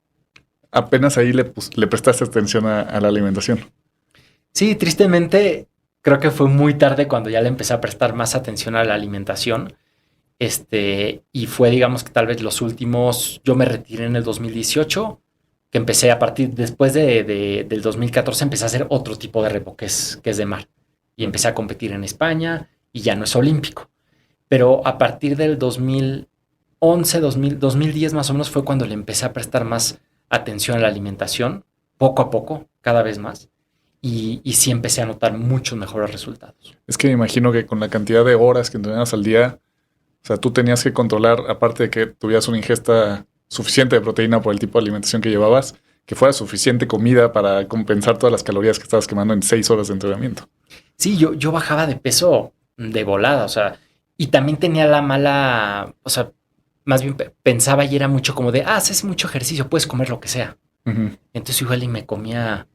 Apenas ahí le prestaste atención a la alimentación. Sí, tristemente creo que fue muy tarde cuando ya le empecé a prestar más atención a la alimentación. Y fue, digamos que tal vez los últimos, yo me retiré en el 2018, que empecé a partir, después del 2014 empecé a hacer otro tipo de remo, que es de mar. Y empecé a competir en España y ya no es olímpico. Pero a partir del 2011, 2010 más o menos fue cuando le empecé a prestar más atención a la alimentación, poco a poco, cada vez más. Y sí empecé a notar muchos mejores resultados. Es que me imagino que con la cantidad de horas que entrenabas al día, o sea, tú tenías que controlar, aparte de que tuvieras una ingesta suficiente de proteína por el tipo de alimentación que llevabas, que fuera suficiente comida para compensar todas las calorías que estabas quemando en 6 horas de entrenamiento. Sí, yo bajaba de peso de volada, o sea, y también tenía la mala, o sea, más bien pensaba y era mucho como de, haces mucho ejercicio, puedes comer lo que sea. Uh-huh. Entonces igual y me comía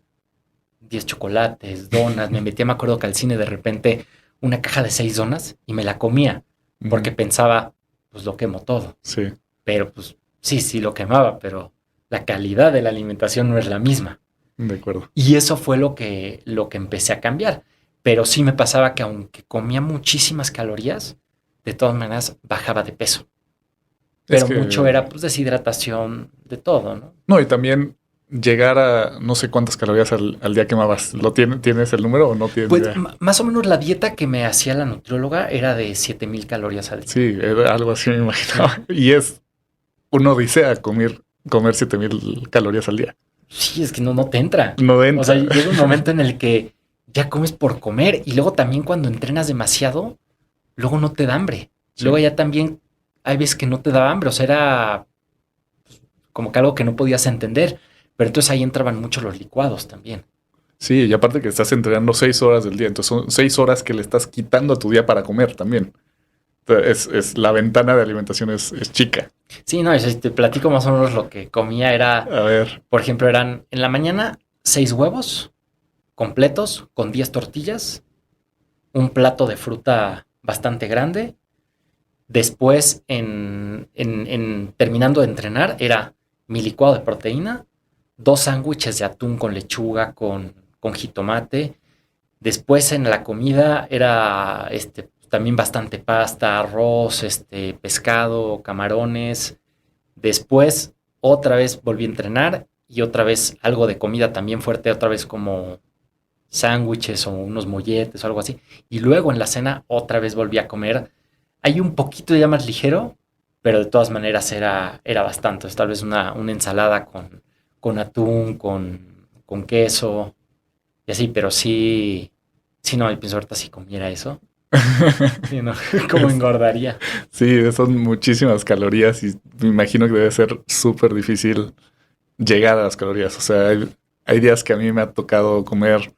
10 chocolates, donas, me metía, me acuerdo que al cine de repente una caja de 6 donas y me la comía. Porque pensaba, pues lo quemo todo. Sí. Pero pues sí lo quemaba, pero la calidad de la alimentación no es la misma. De acuerdo. Y eso fue lo que empecé a cambiar. Pero sí me pasaba que aunque comía muchísimas calorías, de todas maneras bajaba de peso. Pero mucho era pues deshidratación de todo, ¿no? No, y también llegar a no sé cuántas calorías al día quemabas. ¿Tienes el número o no tienes? Pues más o menos la dieta que me hacía la nutrióloga era de 7,000 calorías al día. Sí, era algo así me imaginaba. Y es una odisea comer 7,000 calorías al día. Sí, es que no te entra. No entra. O sea, llega un momento en el que ya comes por comer y luego también cuando entrenas demasiado, luego no te da hambre. Sí. Luego ya también hay veces que no te da hambre. O sea, era como que algo que no podías entender. Pero entonces ahí entraban mucho los licuados también. Sí, y aparte que estás entrenando 6 horas del día. Entonces son 6 horas que le estás quitando a tu día para comer también. Entonces, la ventana de alimentación es chica. Sí, no, si te platico más o menos lo que comía era... A ver. Por ejemplo, eran en la mañana 6 huevos completos con 10 tortillas. Un plato de fruta bastante grande. Después, terminando de entrenar, era mi licuado de proteína. 2 sándwiches de atún con lechuga, con jitomate. Después en la comida era también bastante pasta, arroz, pescado, camarones. Después otra vez volví a entrenar y otra vez algo de comida también fuerte, otra vez como sándwiches o unos molletes o algo así. Y luego en la cena otra vez volví a comer. Hay un poquito ya más ligero, pero de todas maneras era bastante. Tal vez una ensalada con con atún, con queso y así, pero sí, no, yo pienso ahorita si comiera eso, sí, no, cómo engordaría. Sí, son muchísimas calorías y me imagino que debe ser súper difícil llegar a las calorías. O sea, hay días que a mí me ha tocado comer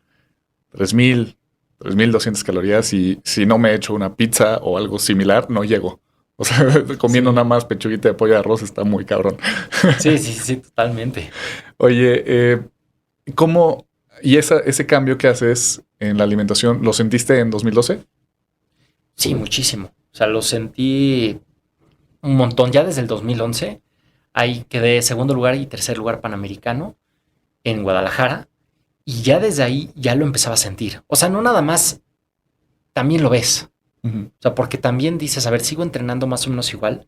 3000, 3200 calorías y si no me echo una pizza o algo similar, no llego. O sea, comiendo Sí, nada más pechuguita de pollo de arroz está muy cabrón. sí, totalmente. Oye, ¿cómo? ¿Y ese cambio que haces en la alimentación, lo sentiste en 2012? Sí, muchísimo. O sea, lo sentí un montón. Ya desde el 2011, ahí quedé segundo lugar y tercer lugar panamericano en Guadalajara. Y ya desde ahí ya lo empezaba a sentir. O sea, no nada más, también lo ves. Ujú, O sea, porque también dices, a ver, sigo entrenando más o menos igual,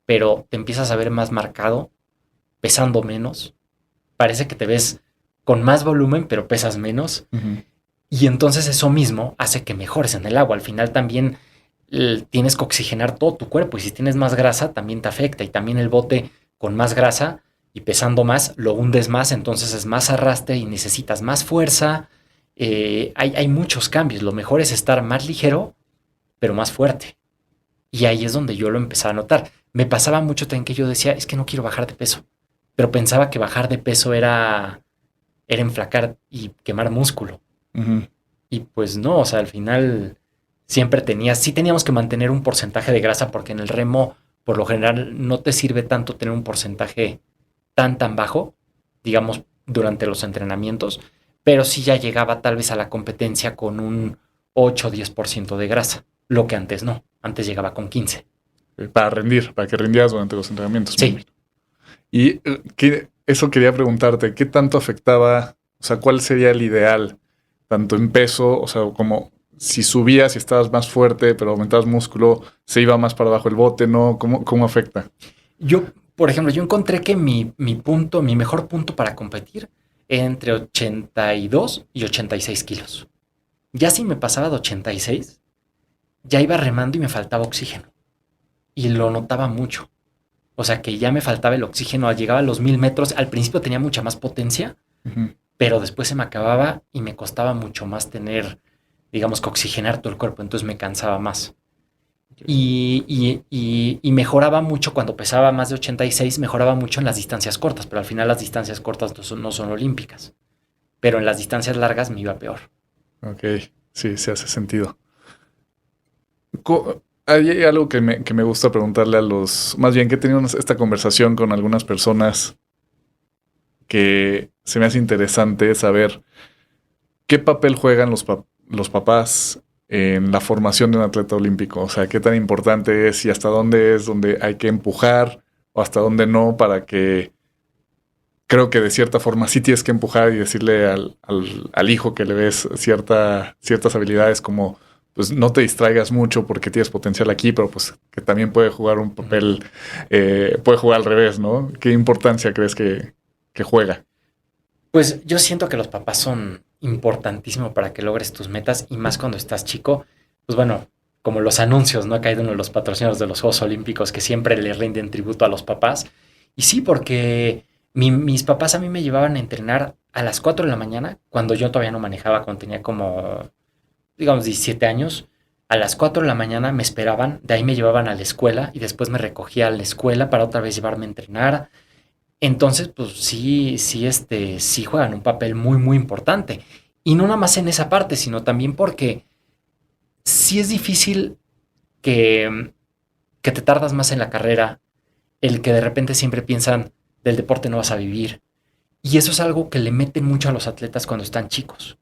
pero te empiezas a ver más marcado, pesando menos. Parece que te ves con más volumen, pero pesas menos. ujú. Y entonces eso mismo hace que mejores en el agua. Al final también tienes que oxigenar todo tu cuerpo y si tienes más grasa también te afecta y también el bote con más grasa y pesando más lo hundes más, entonces es más arrastre y necesitas más fuerza. Hay muchos cambios. Lo mejor es estar más ligero, pero más fuerte. Y ahí es donde yo lo empecé a notar. Me pasaba mucho también que yo decía, es que no quiero bajar de peso, pero pensaba que bajar de peso era enflacar y quemar músculo. Ujú. Y pues no, o sea, al final sí teníamos que mantener un porcentaje de grasa porque en el remo, por lo general, no te sirve tanto tener un porcentaje tan bajo, digamos, durante los entrenamientos, pero sí ya llegaba tal vez a la competencia con un 8 o 10% de grasa, lo que antes no, antes llegaba con 15. Para rendir, para que rindieras durante los entrenamientos. Me Sí, imagino. Y eso quería preguntarte, ¿qué tanto afectaba? O sea, ¿cuál sería el ideal? Tanto en peso, o sea, como si subías y estabas más fuerte, pero aumentabas músculo, se iba más para abajo el bote, ¿no? ¿Cómo afecta? yo, por ejemplo, yo encontré que mi mejor punto para competir era entre 82 y 86 kilos. Ya si me pasaba de 86, ya iba remando y me faltaba oxígeno. Y lo notaba mucho. O sea que ya me faltaba el oxígeno. Llegaba a los 1000 metros. Al principio tenía mucha más potencia, Ujú. pero después se me acababa y me costaba mucho más tener, digamos, que oxigenar todo el cuerpo. Entonces me cansaba más. Y mejoraba mucho cuando pesaba más de 86, mejoraba mucho en las distancias cortas, pero al final las distancias cortas no son olímpicas. Pero en las distancias largas me iba peor. Ok, sí, se hace sentido. Hay algo que me gusta preguntarle a más bien que he tenido esta conversación con algunas personas que se me hace interesante saber qué papel juegan los papás en la formación de un atleta olímpico. O sea, qué tan importante es y hasta dónde es donde hay que empujar o hasta dónde no para que creo que de cierta forma sí tienes que empujar y decirle al hijo que le ves ciertas habilidades como pues no te distraigas mucho porque tienes potencial aquí, pero pues que también puede jugar un papel, puede jugar al revés, ¿no? ¿Qué importancia crees que juega? Pues yo siento que los papás son importantísimos para que logres tus metas y más cuando estás chico. Pues bueno, como los anuncios, ¿no? Ha caído uno de los patrocinios de los Juegos Olímpicos que siempre le rinden tributo a los papás. Y sí, porque mis papás a mí me llevaban a entrenar a las 4 de la mañana, cuando yo todavía no manejaba, cuando tenía como, digamos, 17 años. A las 4 de la mañana me esperaban, de ahí me llevaban a la escuela y después me recogía a la escuela para otra vez llevarme a entrenar. Entonces, pues sí juegan un papel muy importante. Y no nada más en esa parte, sino también porque sí es difícil que, que te tardas más en la carrera, el que de repente siempre piensan del deporte no vas a vivir. Y eso es algo que le meten mucho a los atletas cuando están chicos.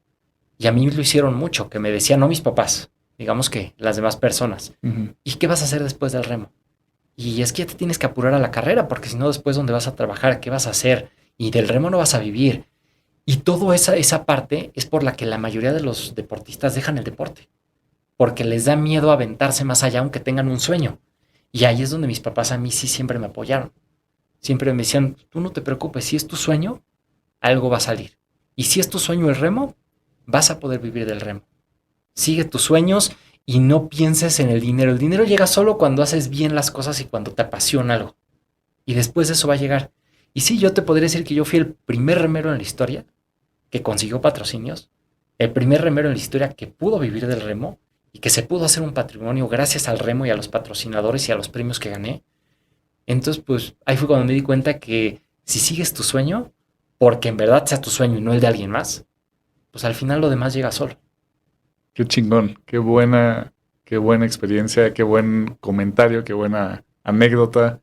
Y a mí lo hicieron mucho, que me decían, no mis papás, digamos que las demás personas. Ujú. ¿Y qué vas a hacer después del remo? Y es que ya te tienes que apurar a la carrera, porque si no, después, ¿dónde vas a trabajar? ¿Qué vas a hacer? Y del remo no vas a vivir. Y toda esa parte es por la que la mayoría de los deportistas dejan el deporte, porque les da miedo aventarse más allá, aunque tengan un sueño. Y ahí es donde mis papás a mí sí siempre me apoyaron. Siempre me decían, tú no te preocupes, si es tu sueño, algo va a salir. Y si es tu sueño el remo, vas a poder vivir del remo. Sigue tus sueños y no pienses en el dinero. El dinero llega solo cuando haces bien las cosas y cuando te apasiona algo. Y después de eso va a llegar. Y sí, yo te podría decir que yo fui el primer remero en la historia que consiguió patrocinios, el primer remero en la historia que pudo vivir del remo y que se pudo hacer un patrimonio gracias al remo y a los patrocinadores y a los premios que gané. Entonces, pues ahí fue cuando me di cuenta que si sigues tu sueño, porque en verdad sea tu sueño y no el de alguien más, pues al final lo demás llega solo. Qué chingón, qué buena experiencia, qué buen comentario, qué buena anécdota.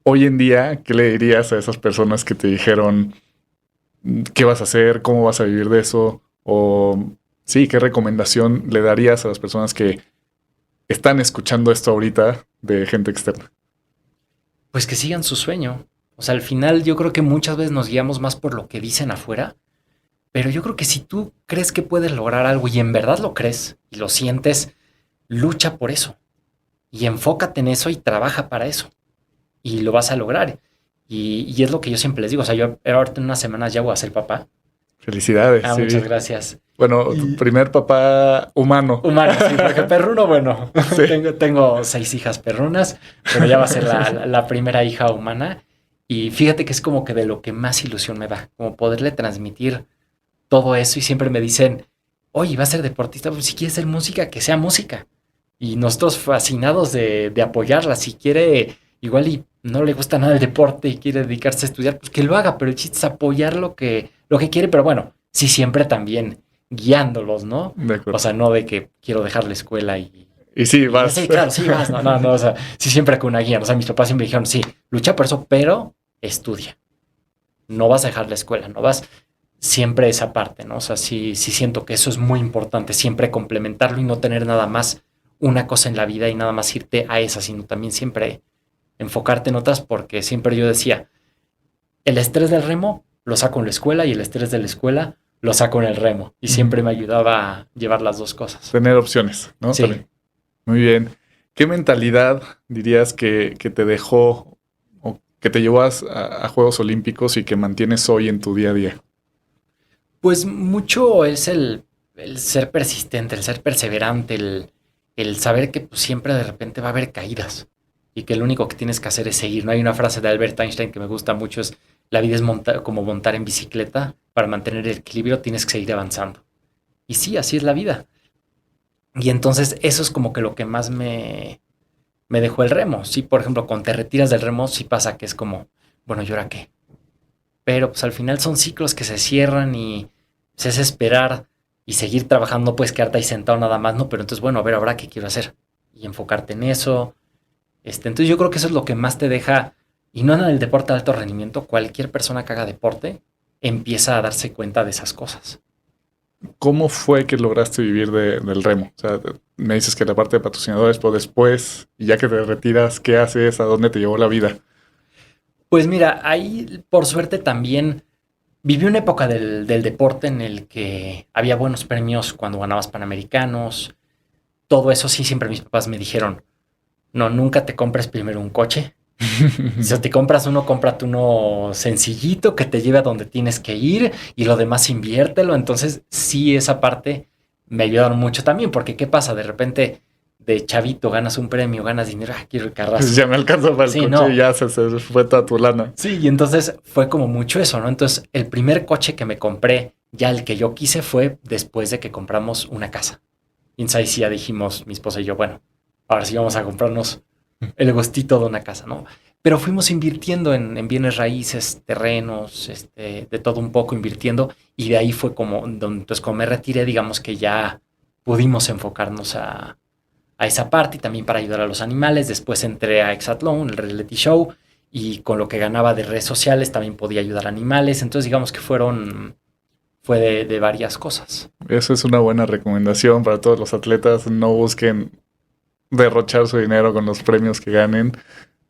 Hoy en día, ¿qué le dirías a esas personas que te dijeron qué vas a hacer, cómo vas a vivir de eso? O sí, ¿qué recomendación le darías a las personas que están escuchando esto ahorita de gente externa? Pues que sigan su sueño. O sea, al final yo creo que muchas veces nos guiamos más por lo que dicen afuera, pero yo creo que si tú crees que puedes lograr algo y en verdad lo crees y lo sientes, lucha por eso. Y enfócate en eso y trabaja para eso. Y lo vas a lograr. Y es lo que yo siempre les digo. O sea, yo ahorita en unas semanas ya voy a ser papá. Felicidades. Ah, sí. muchas gracias. Bueno, tu primer papá humano. Humano, sí, porque perruno, bueno, Sí. tengo 6 hijas perrunas, pero ya va a ser la primera hija humana. Y fíjate que es como que de lo que más ilusión me da, como poderle transmitir todo eso. Y siempre me dicen, oye, va a ser deportista, pues si quiere ser música, que sea música. Y nosotros fascinados de apoyarla. Si quiere, igual y no le gusta nada el deporte y quiere dedicarse a estudiar, pues que lo haga, pero el chiste es apoyar lo que quiere, pero bueno, sí siempre también guiándolos, ¿no? De acuerdo. O sea, no de que quiero dejar la escuela y sí, vas. sí, claro, sí, vas. No, o sea, sí siempre con una guía. O sea, mis papás siempre dijeron, sí, lucha por eso, pero estudia. No vas a dejar la escuela, no vas siempre esa parte, ¿no? O sea, sí siento que eso es muy importante, siempre complementarlo y no tener nada más una cosa en la vida y nada más irte a esa, sino también siempre enfocarte en otras, porque siempre yo decía, el estrés del remo lo saco en la escuela y el estrés de la escuela lo saco en el remo. Y siempre me ayudaba a llevar las dos cosas. Tener opciones, ¿no? Sí. También. Muy bien. ¿Qué mentalidad dirías que te dejó o que te llevó a Juegos Olímpicos y que mantienes hoy en tu día a día? Pues mucho es el ser persistente, el ser perseverante, el saber que pues, siempre de repente va a haber caídas y que lo único que tienes que hacer es seguir. No hay una frase de Albert Einstein que me gusta mucho, es la vida es como montar en bicicleta, para mantener el equilibrio tienes que seguir avanzando. Y sí, así es la vida. Y entonces eso es como que lo que más me dejó el remo. Sí, por ejemplo, cuando te retiras del remo, sí pasa que es como, bueno, ¿y ahora qué? Pero pues al final son ciclos que se cierran y pues, es esperar y seguir trabajando, no puedes quedarte ahí sentado nada más, ¿no? Pero entonces, bueno, a ver, ¿ahora qué quiero hacer? Y enfocarte en eso. Entonces yo creo que eso es lo que más te deja, y no en el deporte de alto rendimiento, cualquier persona que haga deporte empieza a darse cuenta de esas cosas. ¿Cómo fue que lograste vivir del remo? O sea, me dices que la parte de patrocinadores, pero después, y ya que te retiras, ¿qué haces? ¿A dónde te llevó la vida? Pues mira, ahí por suerte también viví una época del deporte en el que había buenos premios cuando ganabas Panamericanos. Todo eso sí, siempre mis papás me dijeron, no, nunca te compres primero un coche. Si te compras uno, cómprate uno sencillito que te lleve a donde tienes que ir y lo demás inviértelo. Entonces sí, esa parte me ayudaron mucho también, porque ¿qué pasa? De repente de chavito ganas un premio, ganas dinero, quiero el carrazo. Pues ya me alcanza para el Sí, coche no. y ya se fue toda tu lana. Sí, y entonces fue como mucho eso, ¿no? Entonces el primer coche que me compré, ya el que yo quise, fue después de que compramos una casa. Y entonces ahí sí ya dijimos, mi esposa y yo, bueno, ahora sí vamos a comprarnos el gustito de una casa, ¿no? Pero fuimos invirtiendo en bienes raíces, terrenos, de todo un poco invirtiendo, y de ahí fue como, entonces como me retiré, digamos que ya pudimos enfocarnos a esa parte y también para ayudar a los animales. Después entré a Exatlón, el reality show, y con lo que ganaba de redes sociales también podía ayudar a animales. Entonces digamos que fue de varias cosas. Eso es una buena recomendación para todos los atletas. No busquen derrochar su dinero con los premios que ganen,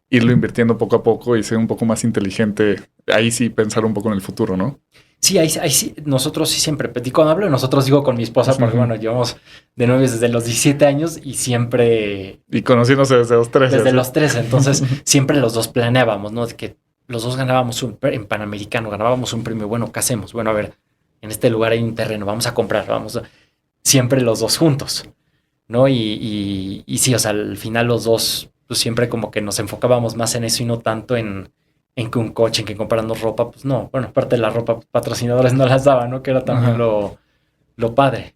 irlo invirtiendo poco a poco y ser un poco más inteligente. Ahí sí pensar un poco en el futuro, ¿no? Sí, ahí sí, nosotros sí siempre, y cuando hablo de nosotros digo con mi esposa, porque bueno, llevamos de novios desde los 17 años y siempre... Y conociéndose desde los 13. Desde ¿sí? los 13, entonces siempre los dos planeábamos, ¿no? De que los dos ganábamos en Panamericano, ganábamos un premio, bueno, ¿qué hacemos? Bueno, a ver, en este lugar hay un terreno, vamos a comprar, siempre los dos juntos, ¿no? Y sí, o sea, al final los dos, pues siempre como que nos enfocábamos más en eso y no tanto en en que un coche, en que comprando ropa, pues no. Bueno, aparte de la ropa, patrocinadores no las daban, ¿no? Que era también lo padre.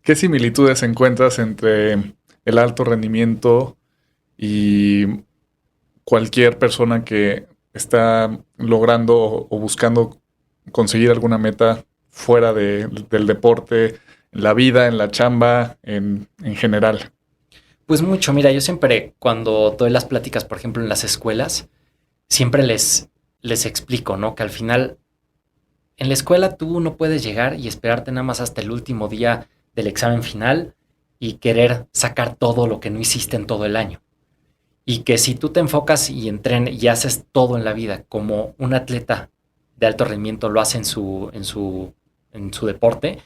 ¿Qué similitudes encuentras entre el alto rendimiento y cualquier persona que está logrando o buscando conseguir alguna meta fuera del deporte, en la vida, en la chamba, en general? Pues mucho, mira, yo siempre cuando doy las pláticas, por ejemplo, en las escuelas, siempre les explico, ¿no? Que al final, en la escuela tú no puedes llegar y esperarte nada más hasta el último día del examen final y querer sacar todo lo que no hiciste en todo el año. Y que si tú te enfocas y entrenas y haces todo en la vida como un atleta de alto rendimiento lo hace en su deporte,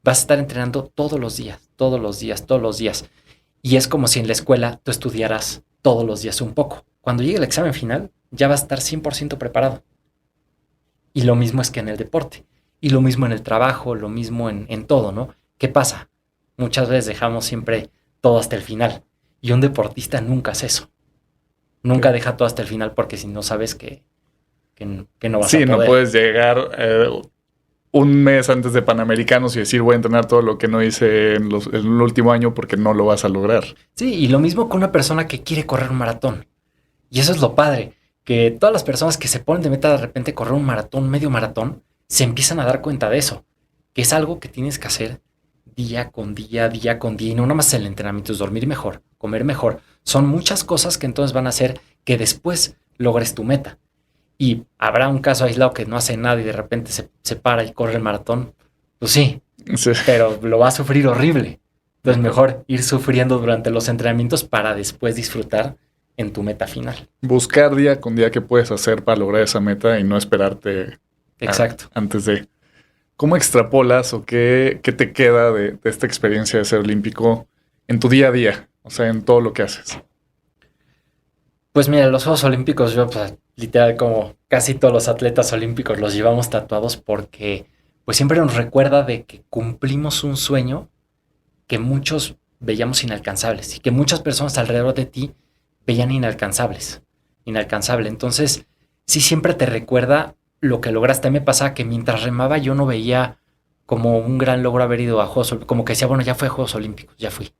vas a estar entrenando todos los días, todos los días, todos los días. Y es como si en la escuela tú estudiaras todos los días un poco. Cuando llegue el examen final, ya vas a estar 100% preparado. Y lo mismo es que en el deporte. Y lo mismo en el trabajo, lo mismo en todo, ¿no? ¿Qué pasa? Muchas veces dejamos siempre todo hasta el final. Y un deportista nunca hace eso. Nunca deja todo hasta el final porque si no sabes que no vas a poder. Sí, no puedes llegar un mes antes de Panamericanos y decir voy a entrenar todo lo que no hice en el último año porque no lo vas a lograr. Sí, y lo mismo con una persona que quiere correr un maratón. Y eso es lo padre, que todas las personas que se ponen de meta de repente correr un maratón, medio maratón, se empiezan a dar cuenta de eso, que es algo que tienes que hacer día con día, y no nada más el entrenamiento, es dormir mejor, comer mejor. Son muchas cosas que entonces van a hacer que después logres tu meta. Y habrá un caso aislado que no hace nada y de repente se para y corre el maratón. Pues sí, pero lo va a sufrir horrible. Entonces mejor ir sufriendo durante los entrenamientos para después disfrutar en tu meta final. Buscar día con día qué puedes hacer para lograr esa meta y no esperarte antes de... ¿Cómo extrapolas o qué te queda de esta experiencia de ser olímpico en tu día a día? O sea, en todo lo que haces. Pues mira, los Juegos Olímpicos, yo pues, literal como casi todos los atletas olímpicos los llevamos tatuados porque pues siempre nos recuerda de que cumplimos un sueño que muchos veíamos inalcanzables y que muchas personas alrededor de ti veían inalcanzable. Entonces, sí siempre te recuerda lo que lograste. Me pasaba que mientras remaba yo no veía como un gran logro haber ido a Juegos Olímpicos, como que decía, bueno, ya fue a Juegos Olímpicos, ya fui.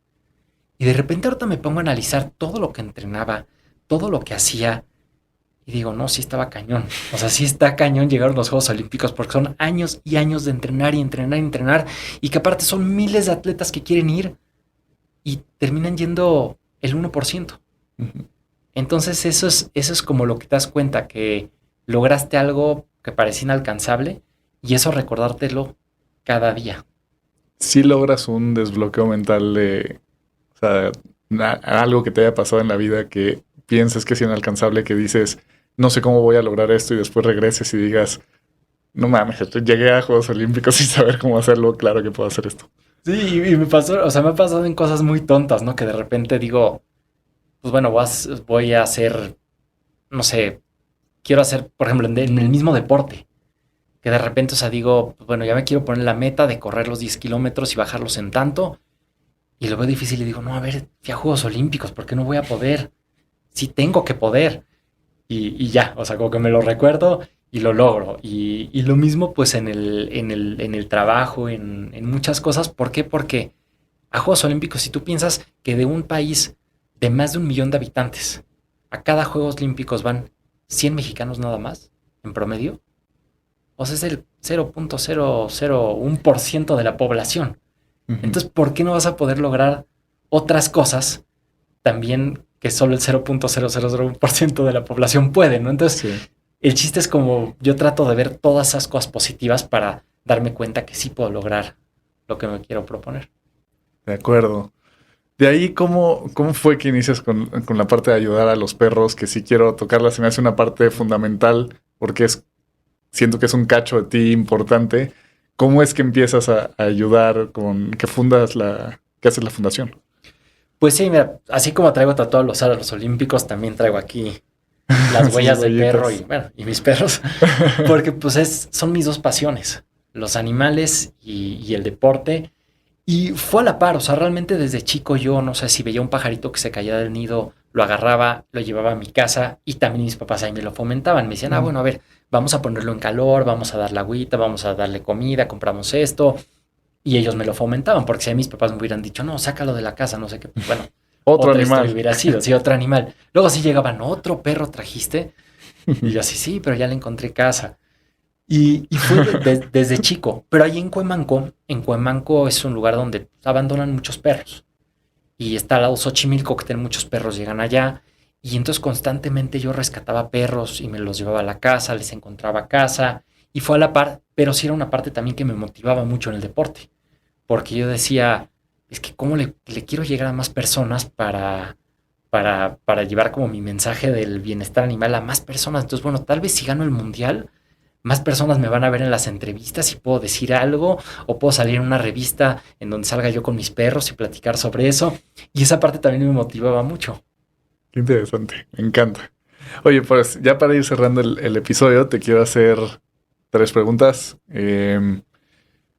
Y de repente ahorita me pongo a analizar todo lo que entrenaba, todo lo que hacía, y digo, no, sí estaba cañón. O sea, sí está cañón llegar a los Juegos Olímpicos porque son años y años de entrenar y entrenar y entrenar, y que aparte son miles de atletas que quieren ir y terminan yendo el 1%. Uh-huh. Entonces eso es como lo que te das cuenta, que lograste algo que parecía inalcanzable y eso recordártelo cada día. Sí logras un desbloqueo mental de, o sea, algo que te haya pasado en la vida que pienses que es inalcanzable, que dices, no sé cómo voy a lograr esto y después regreses y digas, no mames, llegué a Juegos Olímpicos sin saber cómo hacerlo, claro que puedo hacer esto. Sí, y me pasó, o sea, me ha pasado en cosas muy tontas, ¿no? Que de repente digo, pues bueno, voy a hacer, no sé, quiero hacer, por ejemplo, en el mismo deporte, que de repente, o sea, digo, pues bueno, ya me quiero poner la meta de correr los 10 kilómetros y bajarlos en tanto, y lo veo difícil y digo, no, a ver, fui a Juegos Olímpicos, ¿por qué no voy a poder? Sí tengo que poder, y ya, o sea, como que me lo recuerdo y lo logro, y lo mismo pues en el trabajo, en muchas cosas. ¿Por qué? Porque a Juegos Olímpicos, si tú piensas que de un país de más de 1 millón de habitantes, a cada Juegos Olímpicos van 100 mexicanos nada más, en promedio, o sea, es el 0.001% de la población. Uh-huh. Entonces, ¿por qué no vas a poder lograr otras cosas también que solo el 0.0001% de la población puede, ¿no? Entonces, sí. El chiste es como yo trato de ver todas esas cosas positivas para darme cuenta que sí puedo lograr lo que me quiero proponer. De acuerdo. De ahí, ¿cómo fue que inicias con la parte de ayudar a los perros? Que sí quiero tocarla, se me hace una parte fundamental porque siento que es un cacho de ti importante. ¿Cómo es que empiezas a ayudar que haces la fundación? Pues sí, mira, así como traigo tatuados a los olímpicos, también traigo aquí las huellas del perro y mis perros. Porque pues son mis dos pasiones, los animales y el deporte. Y fue a la par, o sea, realmente desde chico yo, no sé, si veía un pajarito que se caía del nido, lo agarraba, lo llevaba a mi casa y también mis papás ahí me lo fomentaban. Me decían, bueno, a ver, vamos a ponerlo en calor, vamos a darle agüita, vamos a darle comida, compramos esto. Y ellos me lo fomentaban, porque si a mis papás me hubieran dicho, no, sácalo de la casa, no sé qué, pues bueno, Otro otra animal. historia hubiera sido, sí, otro animal. Luego sí llegaban, ¿otro perro trajiste? Y yo así, sí, pero ya le encontré casa. Y fue desde chico. Pero ahí en Cuemanco es un lugar donde abandonan muchos perros. Y está al lado Xochimilco, que tiene muchos perros, llegan allá. Y entonces constantemente yo rescataba perros y me los llevaba a la casa, les encontraba casa. Y fue a la par, pero sí era una parte también que me motivaba mucho en el deporte. Porque yo decía, es que cómo le quiero llegar a más personas para llevar como mi mensaje del bienestar animal a más personas. Entonces, bueno, tal vez si gano el mundial, más personas me van a ver en las entrevistas y puedo decir algo, o puedo salir en una revista en donde salga yo con mis perros y platicar sobre eso. Y esa parte también me motivaba mucho. Qué interesante, me encanta. Oye, pues ya para ir cerrando el episodio, te quiero hacer 3 preguntas.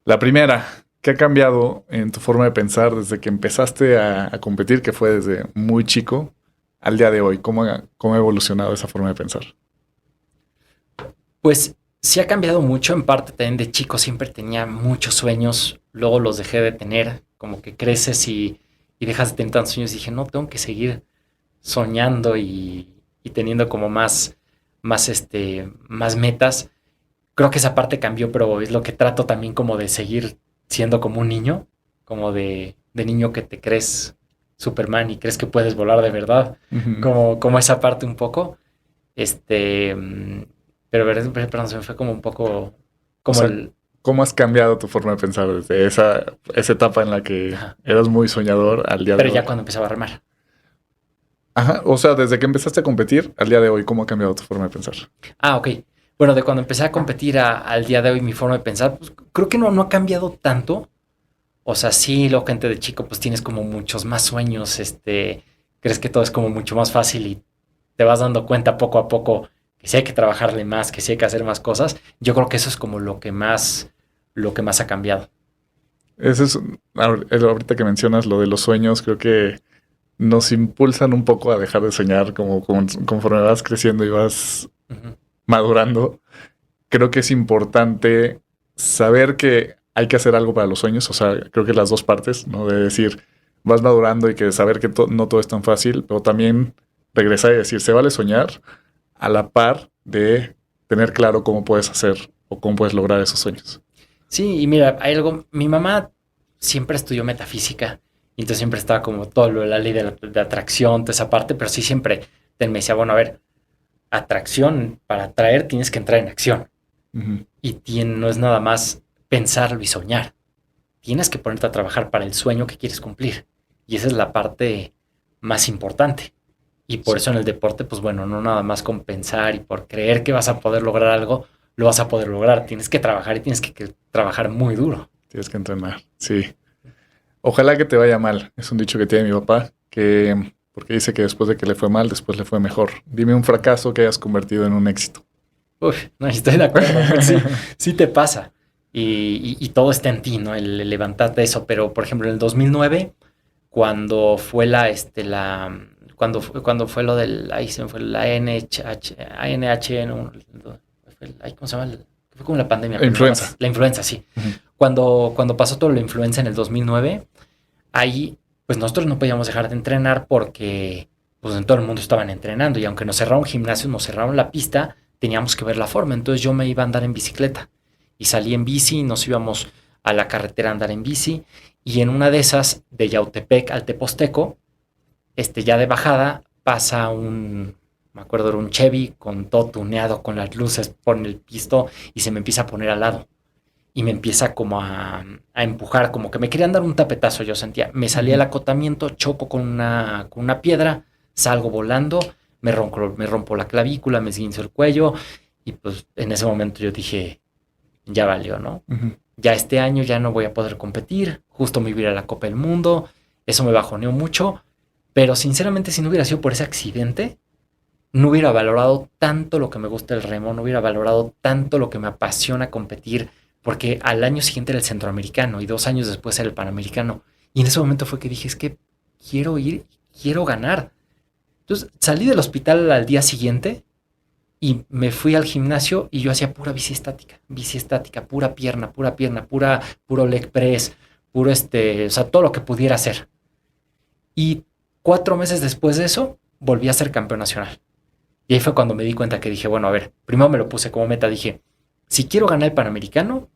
La primera, ¿qué ha cambiado en tu forma de pensar desde que empezaste a competir, que fue desde muy chico, al día de hoy? ¿Cómo ha evolucionado esa forma de pensar? Pues sí ha cambiado mucho, en parte también de chico siempre tenía muchos sueños, luego los dejé de tener, como que creces y dejas de tener tantos sueños. Dije, no, tengo que seguir soñando y teniendo como más metas. Creo que esa parte cambió, pero es lo que trato también como de seguir siendo como un niño, como de niño que te crees Superman y crees que puedes volar de verdad, Ujú. como esa parte un poco. Este, perdón, se me fue como un poco, O como sea, el, ¿cómo has cambiado tu forma de pensar desde esa etapa en la que ajá, eras muy soñador al día de pero hoy? ya cuando empezaba a remar. Ajá, o sea, desde que empezaste a competir al día de hoy, ¿cómo ha cambiado tu forma de pensar? Ah, ok. Bueno, de cuando empecé a competir al día de hoy, mi forma de pensar, pues creo que no ha cambiado tanto. O sea, sí, lo gente de chico, pues tienes como muchos más sueños, crees que todo es como mucho más fácil y te vas dando cuenta poco a poco que sí hay que trabajarle más, que sí hay que hacer más cosas. Yo creo que eso es como lo que más ha cambiado. Ese es, ahorita que mencionas lo de los sueños, creo que nos impulsan un poco a dejar de soñar conforme vas creciendo y vas Ujú. madurando. Creo que es importante saber que hay que hacer algo para los sueños. O sea, creo que las dos partes, ¿no? De decir, vas madurando y que saber que no todo es tan fácil, pero también regresar y decir, se vale soñar a la par de tener claro cómo puedes hacer o cómo puedes lograr esos sueños. Sí, y mira, hay algo, mi mamá siempre estudió metafísica, y entonces siempre estaba como todo lo de la ley de atracción, toda esa parte, pero sí siempre me decía, bueno, a ver, atracción, para atraer tienes que entrar en acción. Ujú. Y no es nada más pensarlo y soñar. Tienes que ponerte a trabajar para el sueño que quieres cumplir. Y esa es la parte más importante. Y por Sí, eso en el deporte, pues bueno, no nada más con pensar y por creer que vas a poder lograr algo, lo vas a poder lograr. Tienes que trabajar y tienes que trabajar muy duro. tienes que entrenar. Sí. Ojalá que te vaya mal. Es un dicho que tiene mi papá, porque dice que después de que le fue mal, después le fue mejor. Dime un fracaso que hayas convertido en un éxito. Uf, no estoy de acuerdo. Porque sí, sí te pasa. Y todo está en ti, ¿no? El levantarte eso. Pero, por ejemplo, en el 2009 cuando fue cuando fue lo del, ahí se me fue la ANH, no, ¿cómo se llama? Fue como la pandemia, pero nada Influenza. más, la influenza, sí. Ujú. Cuando pasó todo la influenza en el 2009, ahí, pues nosotros no podíamos dejar de entrenar porque, pues en todo el mundo estaban entrenando y aunque nos cerraron gimnasios, nos cerraron la pista, teníamos que ver la forma. Entonces yo me iba a andar en bicicleta y salí en bici, nos íbamos a la carretera a andar en bici y en una de esas, de Yautepec al Teposteco, ya de bajada, pasa me acuerdo, era un Chevy con todo tuneado, con las luces por el pisto y se me empieza a poner al lado. Y me empieza como a empujar, como que me querían dar un tapetazo, yo sentía. Me salí al Ujú. acotamiento, choco con una piedra, salgo volando, me rompo la clavícula, me esguinzo el cuello y pues en ese momento yo dije, ya valió, ¿no? Ujú. Ya este año ya no voy a poder competir, justo me iba a ir a la Copa del Mundo, eso me bajoneó mucho, pero sinceramente si no hubiera sido por ese accidente, no hubiera valorado tanto lo que me gusta el remo, no hubiera valorado tanto lo que me apasiona competir, porque al año siguiente era el centroamericano y 2 años después era el panamericano. Y en ese momento fue que dije, es que quiero ir, quiero ganar. Entonces salí del hospital al día siguiente y me fui al gimnasio y yo hacía pura bici estática, pura pierna, puro leg press, puro o sea, todo lo que pudiera hacer. Y 4 meses después de eso, volví a ser campeón nacional. Y ahí fue cuando me di cuenta que dije, bueno, a ver, primero me lo puse como meta, dije, si quiero ganar el Panamericano,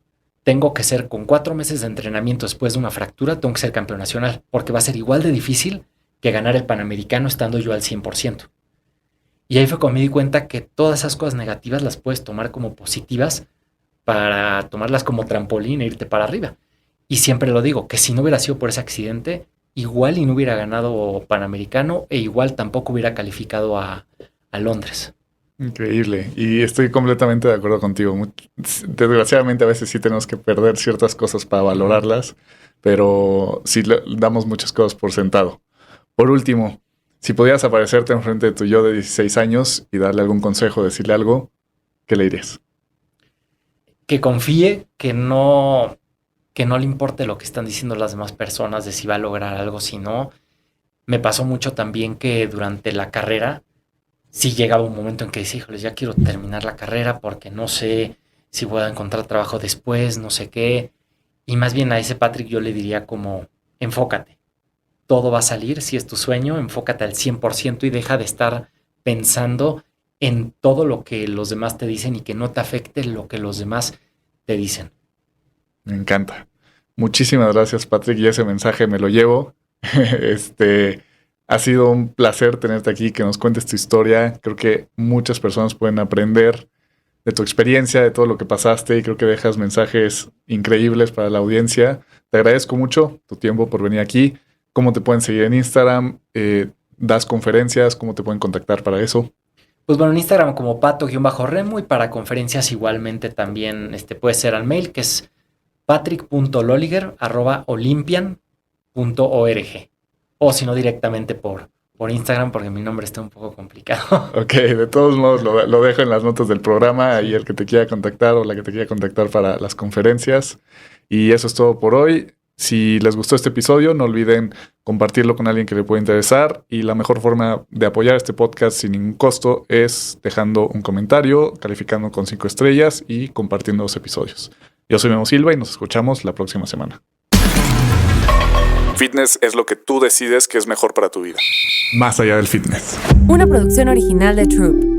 tengo que ser con 4 meses de entrenamiento después de una fractura, tengo que ser campeón nacional, porque va a ser igual de difícil que ganar el Panamericano estando yo al 100%. Y ahí fue cuando me di cuenta que todas esas cosas negativas las puedes tomar como positivas para tomarlas como trampolín e irte para arriba. Y siempre lo digo, que si no hubiera sido por ese accidente, igual y no hubiera ganado Panamericano e igual tampoco hubiera calificado a Londres. Increíble. Y estoy completamente de acuerdo contigo. Desgraciadamente a veces sí tenemos que perder ciertas cosas para valorarlas, pero sí damos muchas cosas por sentado. Por último, si pudieras aparecerte enfrente de tu yo de 16 años y darle algún consejo, decirle algo, ¿qué le dirías? Que confíe, que no le importe lo que están diciendo las demás personas de si va a lograr algo, si no. Me pasó mucho también que durante la carrera sí llegaba un momento en que decía, híjoles, ya quiero terminar la carrera porque no sé si voy a encontrar trabajo después, no sé qué. Y más bien a ese Patrick yo le diría como, enfócate. Todo va a salir, si es tu sueño, enfócate al 100% y deja de estar pensando en todo lo que los demás te dicen y que no te afecte lo que los demás te dicen. Me encanta. Muchísimas gracias, Patrick, y ese mensaje me lo llevo. Ha sido un placer tenerte aquí, que nos cuentes tu historia. Creo que muchas personas pueden aprender de tu experiencia, de todo lo que pasaste, y creo que dejas mensajes increíbles para la audiencia. Te agradezco mucho tu tiempo por venir aquí. ¿Cómo te pueden seguir en Instagram? ¿Das conferencias? ¿Cómo te pueden contactar para eso? Pues bueno, en Instagram como pato-remo y para conferencias igualmente también puede ser al mail que es patrick.lolliger@olympian.org o si no directamente por Instagram porque mi nombre está un poco complicado. Ok, de todos modos lo dejo en las notas del programa y el que te quiera contactar o la que te quiera contactar para las conferencias. Y eso es todo por hoy. Si les gustó este episodio, no olviden compartirlo con alguien que le pueda interesar, y la mejor forma de apoyar este podcast sin ningún costo es dejando un comentario, calificando con 5 estrellas y compartiendo los episodios. Yo soy Memo Silva y nos escuchamos la próxima semana. Fitness es lo que tú decides que es mejor para tu vida. Más allá del fitness. Una producción original de Troop.